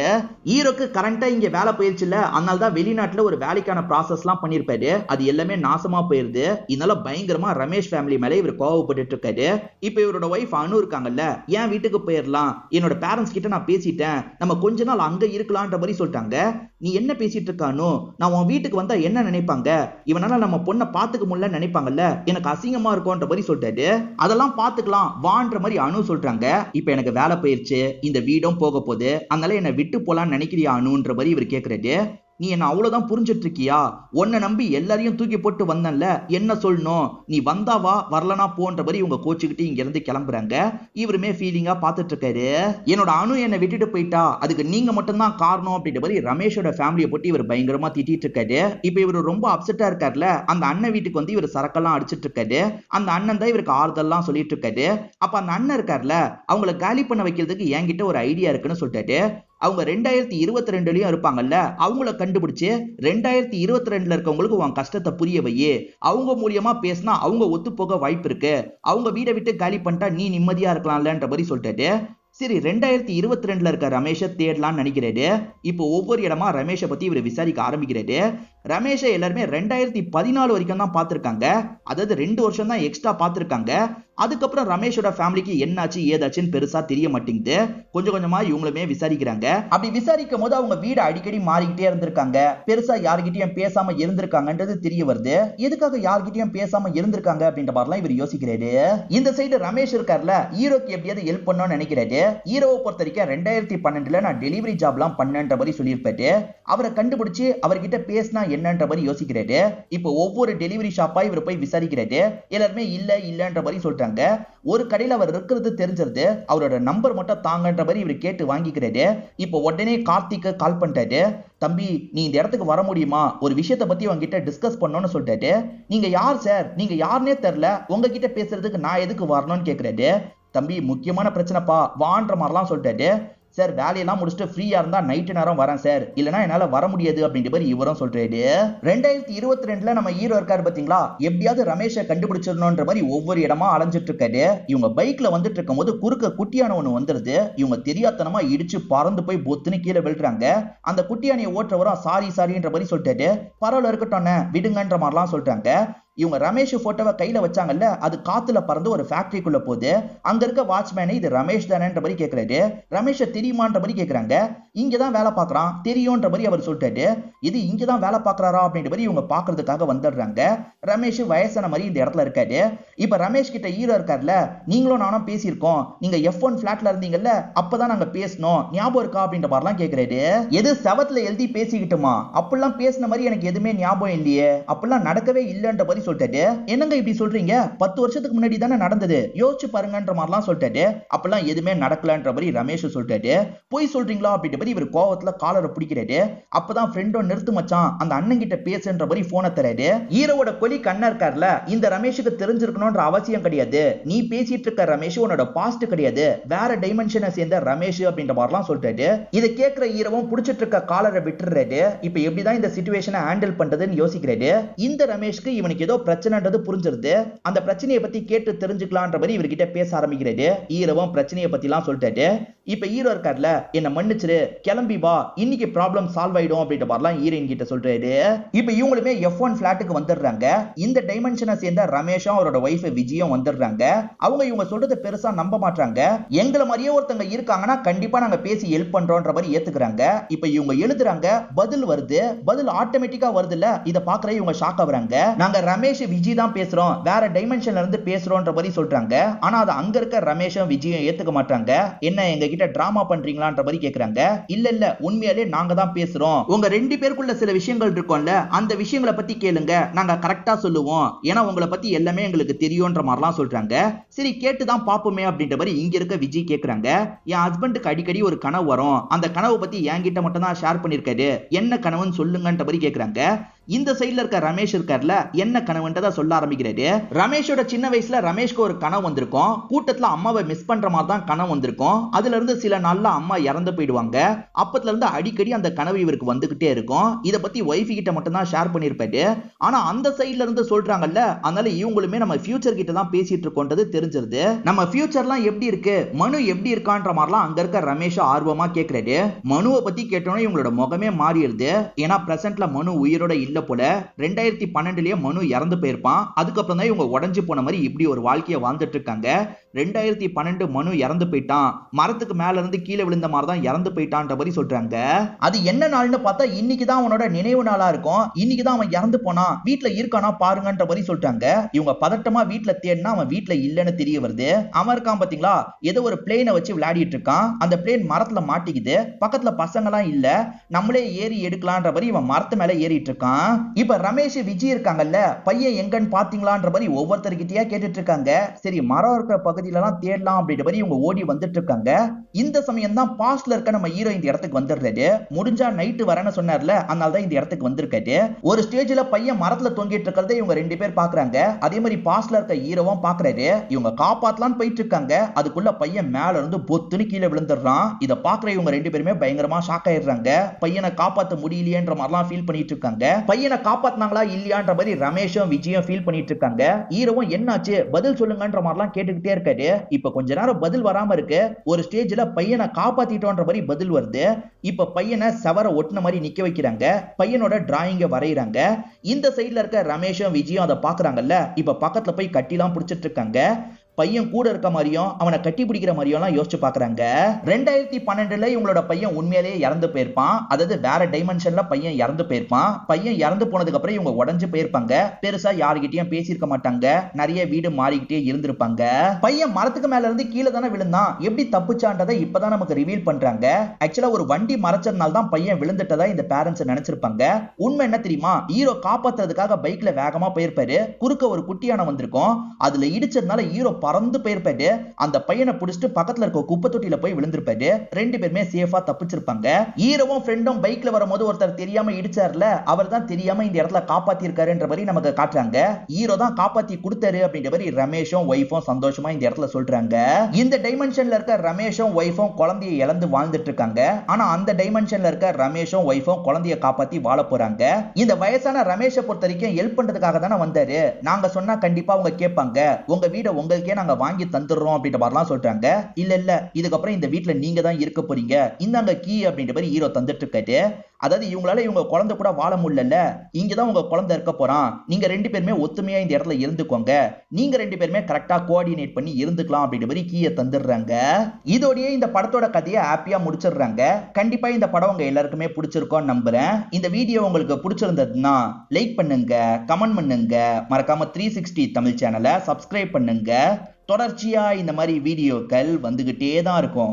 ஹீரோக்கு கரண்டா இங்க வேலை போயிருச்சு இல்ல, அதனால தான் வெளிநாட்டுல ஒரு வேலைக்கான ப்ராசஸ் எல்லாம் பண்ணிருப்பாரு. அது எல்லாமே நாசமா போயிருது. இதனால பயங்கரமா ரமேஷ் ஃபேமிலி மேல இவர் கோவப்பட்டு இருக்காரு. இப்ப இவரோட வைஃப் அனு இருக்காங்கல்ல, என் வீட்டுக்கு போயிடலாம், என்னோட பேரண்ட்ஸ் கிட்ட நான் பேசிட்டேன், நம்ம கொஞ்ச நாள் அங்க இருக்கலாம்ன்ற மாதிரி சொல்லிட்டாங்க. நீ என்ன பேசிட்டு இருக்கானோ, நான் உன் வீட்டுக்கு வந்தா என்ன நினைப்பாங்க, இவனால நம்ம பொண்ணை பாத்துக்க முடியல நினைப்பாங்கல்ல, எனக்கு அசிங்கமா இருக்கும்ன்ற மாதிரி சொல்லிட்டாரு. அதெல்லாம் பாத்துக்கலாம் வான்ற மாதிரி அனு சொல்றாங்க. இப்ப எனக்கு வேலை போயிருச்சு, இந்த வீடும் போக போகுது, அதனால என்ன விட்டு போலான்னு நினைக்கிறியா அனுன்ற மாதிரி இவர் கேக்குறாரு. நீ என்ன அவ்வளவுதான் புரிஞ்சிட்டு இருக்கியா, உன்னை நம்பி எல்லாரையும் தூக்கி போட்டு வந்தன்ல, என்ன சொல்லணும், நீ வந்தாவா வரலனா போன்ற மாதிரி இவங்க கோச்சுக்கிட்டு இங்க இருந்து கிளம்புறாங்க. இவருமே ஃபீலிங்கா பாத்துட்டு இருக்காரு. என்னோட அனு என்னை விட்டுட்டு போயிட்டா, அதுக்கு நீங்க மட்டும் தான் காரணம் அப்படின்ற மாதிரி ரமேஷோட ஃபேமிலியை போட்டு இவர் பயங்கரமா திட்டிட்டு இருக்காரு. இப்ப இவர் ரொம்ப அப்செட்டா இருக்காருல, அந்த அண்ணன் வீட்டுக்கு வந்து இவர் சரக்கெல்லாம் அடிச்சிட்டு இருக்காரு. அந்த அண்ணன் தான் இவருக்கு ஆறுதல்லாம் சொல்லிட்டு இருக்காரு. அப்ப அந்த அண்ணன் இருக்காருல, அவங்களை காலி பண்ண வைக்கிறதுக்கு என்கிட்ட ஒரு ஐடியா இருக்குன்னு சொல்லிட்டாரு. அவங்க 2022லயும் இருப்பாங்கல்ல, அவங்கள கண்டுபிடிச்சு 2022ல இருக்கவங்களுக்கு உன் கஷ்டத்தை புரிய வையே, அவங்க மூலியமா பேசினா அவங்க ஒத்து போக வாய்ப்பு இருக்கு, அவங்க வீட்டை விட்டு காலி பண்ணிட்டா நீ நிம்மதியா இருக்கலாம்லன்ற மாதிரி சொல்லிட்டாரு. சரி 2022ல இருக்க ரமேஷை தேடலாம்னு நினைக்கிறாரு. இப்போ ஒவ்வொரு இடமா ரமேஷை பத்தி இவர் விசாரிக்க ஆரம்பிக்கிறாரு. ரமேஷை எல்லாருமே 2014 வரைக்கும் தான் பார்த்திருக்காங்க. அதாவது 2 வருஷம் தான் எக்ஸ்ட்ரா பார்த்திருக்காங்க. அதுக்கப்புறம் ரமேஷோட ஃபேமிலிக்கு என்னாச்சு ஏதாச்சுன்னு பெருசா தெரிய மாட்டேங்குது. கொஞ்சம் கொஞ்சமா இவங்களுமே விசாரிக்கிறாங்க. அப்படி விசாரிக்கும் போது அவங்க வீடு அடிக்கடி மாறிக்கிட்டே இருந்திருக்காங்க. பெருசா யார்கிட்டயும் பேசாம இருந்திருக்காங்கன்றது தெரிய வருது. எதுக்காக யார்கிட்டயும் பேசாம இருந்திருக்காங்க அப்படின்ற மாதிரிலாம் இவர் யோசிக்கிறாரு. இந்த சைடு ரமேஷ் இருக்கார்ல, ஹீரோக்கு எப்படியாவது ஹெல்ப் பண்ணணும்னு நினைக்கிறாரு. ஹீரோவை பொறுத்த வரைக்கும் 2012ல நான் டெலிவரி ஜாப்லாம் பண்ணேன்ற மாதிரி சொல்லியிருப்பாரு. அவரை கண்டுபிடிச்சு அவர்கிட்ட பேசினா என்னன்ற மாதிரி யோசிக்கிறாரு. இப்போ ஒவ்வொரு டெலிவரி ஷாப்பா இவர் போய் விசாரிக்கிறாரு. எல்லாருமே இல்ல இல்லன்ற மாதிரி சொல்றாங்க. ஒரு கடையில அவர் இருக்கிறது தெரிஞ்சிருது. அவரோட நம்பர் மட்டும் தாங்கன்ற மாதிரி இவர் கேட்டு வாங்கிக்கிறாரு. இப்போ உடனே கார்த்திக்கு கால் பண்ணிட்டாரு. தம்பி நீ இந்த இடத்துக்கு வர முடியுமா, ஒரு விஷயத்தை பத்தி உங்ககிட்ட டிஸ்கஸ் பண்ணணும்னு சொல்லிட்டாரு. நீங்க யார் சார், நீங்க யாருன்னே தெரியல, உங்ககிட்ட பேசுறதுக்கு நான் எதுக்கு வரணும்னு கேக்குறாரு. தம்பி முக்கியமான பிரச்சனைப்பா வான்ற மாதிரிலாம் சொல்லிட்டாரு. சார் வேலையெல்லாம் முடிச்சுட்டு ஃப்ரீயா இருந்தா நைட்டு நேரம் வரேன் சார், இல்லனா என்னால வர முடியாது அப்படின்ற மாதிரி இவரும் சொல்றாரு. 2022ல நம்ம ஹீரோ இருக்காரு பாத்தீங்களா, எப்படியாவது ரமேஷை கண்டுபிடிச்சிடணும்ன்ற மாதிரி ஒவ்வொரு இடமா அலைஞ்சிட்டு இருக்காரு. இவங்க பைக்ல வந்துட்டு இருக்கும் போது குறுக்க குட்டியான ஒண்ணு வந்துருது. இவங்க தெரியாதனமா இடிச்சு பறந்து போய் பொத்துன்னு கீழே விழுறாங்க. அந்த குட்டியானியை ஓட்டுறவரும் சாரி சாரின்ற மாதிரி சொல்லிட்டாரு. பரவாயில்ல இருக்கட்டும் விடுங்கன்ற மாதிரிலாம் சொல்றாங்க. இவங்க ரமேஷ் போட்டோவை கையில வச்சாங்கல்ல, அது காத்துல பறந்து ஒரு ஃபேக்டரிக்குள்ள போகுது. அங்க இருக்க வாட்ச்மேனை இது ரமேஷ் தானேன்ற மாதிரி கேக்குறாரு. ரமேஷை தெரியுமான்ற மாதிரி கேக்குறாங்க. இங்கதான் வேலை பாக்குறான் தெரியும்ன்ற மாதிரி அவர் சொல்லிட்டாரு. இது இங்கதான் வேலை பாக்குறாரா அப்படின்ற மாதிரி இவங்க பாக்குறதுக்காக வந்துடுறாங்க. ரமேஷ் வயசான மாதிரி இந்த இடத்துல இருக்காரு. இப்ப ரமேஷ் கிட்ட ஹீரோ இருக்காருல, நீங்களும் நானும் பேசியிருக்கோம், நீங்க F1 பிளாட்ல இருந்தீங்கல்ல, அப்பதான் நாங்க பேசணும், ஞாபகம் இருக்கா அப்படின்ற மாதிரிலாம் கேக்குறாரு. எது செவத்துல எழுதி பேசிக்கிட்டுமா, அப்படிலாம் பேசின மாதிரி எனக்கு எதுவுமே ஞாபகம் இல்லையே, அப்படிலாம் நடக்கவே இல்லைன்ற மாதிரி மாதிரி சொல்லிட்டாரு. என்னங்க இப்படி சொல்றீங்க, 10 வருஷத்துக்கு முன்னாடி தானே நடந்தது, யோசிச்சு பாருங்கன்ற மாதிரிலாம் சொல்லிட்டாரு. அப்பெல்லாம் எதுவுமே நடக்கலன்ற மாதிரி ரமேஷ் சொல்லிட்டாரு. போய் சொல்றீங்களா அப்படின்ற மாதிரி இவர் கோவத்துல காலரை பிடிக்கிறாரு. அப்பதான் ஃப்ரெண்டோ நிறுத்து மச்சான், அந்த அண்ணன் கிட்ட பேசுன்ற மாதிரி போனை தராரு. ஹீரோவோட கொலி கண்ணா இருக்கார்ல, இந்த ரமேஷுக்கு தெரிஞ்சிருக்கணும்ன்ற அவசியம் கிடையாது, நீ பேசிட்டு இருக்க ரமேஷ் உன்னோட பாஸ்ட் கிடையாது, வேற டைமென்ஷனை சேர்ந்த ரமேஷ் அப்படின்ற மாதிரிலாம் சொல்லிட்டாரு. இதை கேட்கிற ஹீரோவும் புடிச்சிட்டு இருக்க காலரை விட்டுறாரு. இப்ப எப்படிதான் இந்த சிச்சுவேஷனை ஹேண்டில் பண்றதுன்னு யோசிக்கிறாரு. இந்த ரமேஷ்க்கு இவனுக்கு ஏதோ பிரச்சனைன்றது புரிஞ்சிருது. அந்த பிரச்சனையை பத்தி கேட்டு தெரிஞ்சுக்கலான்ற மாதிரி இவர்கிட்ட பேச ஆரம்பிக்கிறாரு. ஹீரோவும் பிரச்சனையை பத்தி எல்லாம் சொல்லிட்டாரு. இப்ப ஹீரோ இருக்கார்ல, என்ன மன்னிச்சிரு, கிளம்பி வா, இன்னைக்கு ப்ராப்ளம் சால்வ் ஆயிடும் அப்படின்ற மாதிரிலாம் ஹீரோயின் கிட்ட சொல்றாரு. இப்ப இவங்களுமே F1 பிளாட்டுக்கு வந்துடுறாங்க. இந்த டைமென்ஷனை சேர்ந்த ரமேஷும் அவரோட வைஃப் விஜயும் வந்துடுறாங்க. அவங்க இவங்க சொல்றதை பெருசா நம்ப மாட்டாங்க. எங்களை மாதிரியே ஒருத்தங்க இருக்காங்கன்னா கண்டிப்பா நாங்க பேசி ஹெல்ப் பண்றோம்ன்ற மாதிரி ஏத்துக்கிறாங்க. இப்ப இவங்க எழுதுறாங்க, பதில் வருது. பதில் ஆட்டோமேட்டிக்கா வருது இல்ல, இத பாக்குற இவங்க ஷாக் ஆகுறாங்க. நாங்க ரமேஷ் விஜய் தான் பேசுறோம், வேற டைமென்ஷன்ல இருந்து பேசுறோம்ன்ற மாதிரி சொல்றாங்க. ஆனா அது அங்க இருக்க ரமேஷும் விஜயும் ஏத்துக்க மாட்டாங்க. என்ன எங்க கிட்ட டிராமா பண்றீங்களான்ற மாதிரி கேக்குறாங்க. இல்ல இல்ல, உண்மையாலே நாங்க தான் பேசுறோம், உங்க ரெண்டு பேருக்குள்ள சில விஷயங்கள் இருக்கும்ல, அந்த விஷயங்களை பத்தி கேளுங்க, நாங்க கரெக்டா சொல்லுவோம், ஏன்னா உங்களை பத்தி எல்லாமே எங்களுக்கு தெரியும்ன்ற மாதிரிலாம் சொல்றாங்க. சரி கேட்டுதான் பாப்போமே அப்படின்ற மாதிரி இங்க இருக்க விஜய் கேக்குறாங்க. என் ஹஸ்பண்டுக்கு அடிக்கடி ஒரு கனவு வரும், அந்த கனவு பத்தி என்கிட்ட மட்டும் தான் ஷேர் பண்ணிருக்காரு, என்ன கனவுன்னு சொல்லுங்கன்ற மாதிரி கேக்குறாங்க. இந்த சைடுல இருக்க ரமேஷ் இருக்கார்ல, என்ன கனவுன்றத சொல்ல ஆரம்பிக்கிறாரு. ரமேஷோட சின்ன வயசுல ரமேஷ்க்கு ஒரு கனவு வந்திருக்கும். கூட்டத்துல அம்மாவை மிஸ் பண்ற மாதிரி தான் கனவு வந்திருக்கும். அதுல இருந்து சில நாள்ல அம்மா இறந்து போயிடுவாங்க. அப்பத்துல இருந்து அடிக்கடி அந்த கனவு இவருக்கு வந்துகிட்டே இருக்கும். இத பத்தி வைஃப் கிட்ட மட்டும் தான் ஷேர் பண்ணிருப்பாரு. ஆனா அந்த சைடுல இருந்து சொல்றாங்கல்ல, அதனால இவங்களுமே நம்ம ஃபியூச்சர் கிட்ட தான் பேசிட்டு இருக்கோன்றது தெரிஞ்சிருது. நம்ம ஃபியூச்சர்லாம் எப்படி இருக்கு, மனு எப்படி இருக்கான்ற மாதிரிலாம் அங்க இருக்க ரமேஷ் ஆர்வமா கேக்குறாரு. மனுவை பத்தி கேட்டோன்னே இவங்களோட முகமே மாறிடுது. ஏன்னா பிரசன்ட்ல மனு உயிரோட இல்ல போல. 2012லயே மனு இறந்து போயிருப்பான். அதுக்கப்புறம் தான் இவங்க உடைஞ்சு போன மாதிரி இப்படி ஒரு வாழ்க்கையை வாழ்ந்துட்டு இருக்காங்க. 2012 மனு இறந்து போயிட்டான், மரத்துக்கு மேல இருந்து கீழே விழுந்த மாதிரி தான் இறந்து போயிட்டான்ற மாதிரி சொல்றாங்க. அது என்ன நாள்னு பார்த்தா இன்னைக்கு தான் அவனோட நினைவு நாளா இருக்கும். இன்னைக்கு தான் அவன் இறந்து போனான், வீட்டுல இருக்கானா பாருங்கன்ற மாதிரி சொல்றாங்க. இவங்க பதட்டமா வீட்டுல தேடினா அவன் வீட்டுல இல்லன்னு தெரிய வருது. அவன் இருக்கான் பாத்தீங்களா, ஏதோ ஒரு பிளேனை வச்சு விளையாடிட்டு இருக்கான். அந்த பிளேன் மரத்துல மாட்டிக்குது. பக்கத்துல பசங்க எல்லாம் இல்ல, நம்மளே ஏறி எடுக்கலான்ற மாதிரி இவன் மரத்து மேல ஏறிட்டு இருக்கான். இப்ப ரமேஷ் விஜய் இருக்காங்கல்ல, பையன் எங்கன்னு பாத்தீங்களான்ற மாதிரி ஒவ்வொருத்தர்கிட்டயா கேட்டுட்டு இருக்காங்க. சரி மரம் இருக்கிற பகுதியில எல்லாம் தேடலாம் அப்படின்ற மாதிரி இவங்க ஓடி வந்துட்டு இருக்காங்க. இந்த சமயம் தான் பாஸ்ட்ல இருக்க நம்ம ஹீரோ இந்த இடத்துக்கு வந்துடுறாரு. முடிஞ்சா நைட்டு வரேன்னு சொன்னார்ல, அதனால தான் இந்த இடத்துக்கு வந்திருக்காரு. ஒரு ஸ்டேஜ்ல பையன் மரத்துல தொங்கிட்டு இருக்கிறத இவங்க ரெண்டு பேர் பாக்குறாங்க. அதே மாதிரி பாஸ்ட்ல இருக்க ஹீரோவும் பாக்குறாரு. இவங்க காப்பாத்தலான்னு போயிட்டு இருக்காங்க. அதுக்குள்ள பையன் மேல இருந்து பொத்துன்னு கீழே விழுந்துடுறான். இத பாக்குற இவங்க ரெண்டு பேருமே பயங்கரமா ஷாக் ஆயிடுறாங்க. பையனை காப்பாத்த முடியலையேன்ற மாதிரிலாம் ஃபீல் பண்ணிட்டு இருக்காங்க. பையனை காப்பாத்தினாங்களா இல்லையான்ற மாதிரி ரமேஷும் விஜயும் ஃபீல் பண்ணிட்டு இருக்காங்க. ஹீரோவும் என்னாச்சு பதில் சொல்லுங்கன்ற மாதிரிலாம் கேட்டுக்கிட்டே இருக்காரு. இப்ப கொஞ்ச நேரம் பதில் வராம இருக்கு. ஒரு ஸ்டேஜ்ல பையனை காப்பாத்திட்டோன்ற மாதிரி பதில் வருது. இப்ப பையனை சவர ஒட்டின மாதிரி நிக்க வைக்கிறாங்க. பையனோட டிராயிங்க வரைகிறாங்க. இந்த சைடுல இருக்க ரமேஷும் விஜயும் அதை பாக்குறாங்கல்ல, இப்ப பக்கத்துல போய் கட்டிலாம் பிடிச்சிட்டு இருக்காங்க. பையன் கூட இருக்க மாதிரியும் அவனை கட்டி பிடிக்கிற மாதிரியும் யோசிச்சு பாக்குறாங்க. 2012ல இவங்களோட பையன் உண்மையிலேயே இறந்து போயிருப்பான். அதாவது வேற டைமென்ஷன்ல பையன் இறந்து போயிருப்பான். பையன் இறந்து போனதுக்கு அப்புறம் இவங்க உடஞ்சு போயிருப்பாங்க. பெருசா யாருகிட்டயும் பேசியிருக்க மாட்டாங்க. நிறைய வீடு மாறிக்கிட்டே இருந்திருப்பாங்க. பையன் மரத்துக்கு மேல இருந்து கீழே தானே விழுந்தான், எப்படி தப்புச்சான்றதை இப்பதான் நமக்கு ரிவீல் பண்றாங்க. ஆக்சுவலா ஒரு வண்டி மறைச்சதுனால தான் பையன் விழுந்துட்டதா இந்த பேரண்ட்ஸ் நினைச்சிருப்பாங்க. உண்மை என்ன தெரியுமா, ஹீரோ காப்பாத்துறதுக்காக பைக்ல வேகமா போயிருப்பாரு. குறுக்க ஒரு குட்டியான வந்திருக்கும். அதுல இடிச்சதுனால ஹீரோ பறந்து போயிருப்பாரு. அந்த பையனை பிடிச்சிட்டு பக்கத்துல இருக்க குப்பை தொட்டியில போய் விழுந்திருப்பாரு. ரெண்டு பேருமே சேஃபா தப்பிச்சிருப்பாங்க. ஹீரோவும் ஃப்ரெண்டும் பைக்ல வரும்போது ஒருத்தர் தெரியாம இடிச்சார்ல, அவர் தான் தெரியாம இந்த இடத்துல காப்பாத்தி இருக்காருன்ற மாதிரி நமக்கு காட்டுறாங்க. ஹீரோ தான் காப்பாத்தி கொடுத்தாரு அப்படின்ற மாதிரி ரமேஷும் வைஃபும் சந்தோஷமா இந்த இடத்துல சொல்றாங்க. இந்த டைமென்ஷன்ல இருக்க ரமேஷும் வைஃபும் குழந்தையை இழந்து வாழ்ந்துட்டு இருக்காங்க. ஆனா அந்த டைமென்ஷன்ல இருக்க ரமேஷும் வைஃபும் குழந்தையை காப்பாத்தி வாழ போறாங்க. இந்த வயசான ரமேஷை பொறுத்த வரைக்கும் ஹெல்ப் பண்றதுக்காக தானே வந்தாரு. நாங்க சொன்னா கண்டிப்பா அவங்க கேட்பாங்க, உங்க வீட உங்களுக்கே நாங்க வாங்கி தந்துடுறோம் அப்படின்ற மாதிரிலாம் சொல்றாங்க. இல்ல இல்ல, இதுக்கப்புறம் இந்த வீட்டுல நீங்க தான் இருக்க போறீங்க, இந்தாங்க கீ அப்படின்ற மாதிரி ஹீரோ தந்துட்டு இருக்காரு. அதாவது இவங்களால இவங்க குழந்தை கூட வாழ முடியல, இங்கதான் உங்க குழந்தை இருக்க போறான், நீங்க ரெண்டு பேருமே ஒத்துமையா இந்த இடத்துல இருந்துக்கோங்க, நீங்க ரெண்டு பேருமே கரெக்டா கோஆர்டினேட் பண்ணி இருந்துக்கலாம் அப்படின்ற மாதிரி கீயை தந்துடுறாங்க. இதோடய இந்த படத்தோட கதையை ஹாப்பியா முடிச்சிடுறாங்க. கண்டிப்பா இந்த படம் உங்க எல்லாருக்குமே பிடிச்சிருக்கோன்னு நம்புறேன். இந்த வீடியோ உங்களுக்கு பிடிச்சிருந்ததுன்னா லைக் பண்ணுங்க, கமெண்ட் பண்ணுங்க, மறக்காம 360 தமிழ் சேனலை சப்ஸ்கிரைப் பண்ணுங்க. தொடர்ச்சியா இந்த மாதிரி வீடியோக்கள் வந்துகிட்டே தான் இருக்கும்.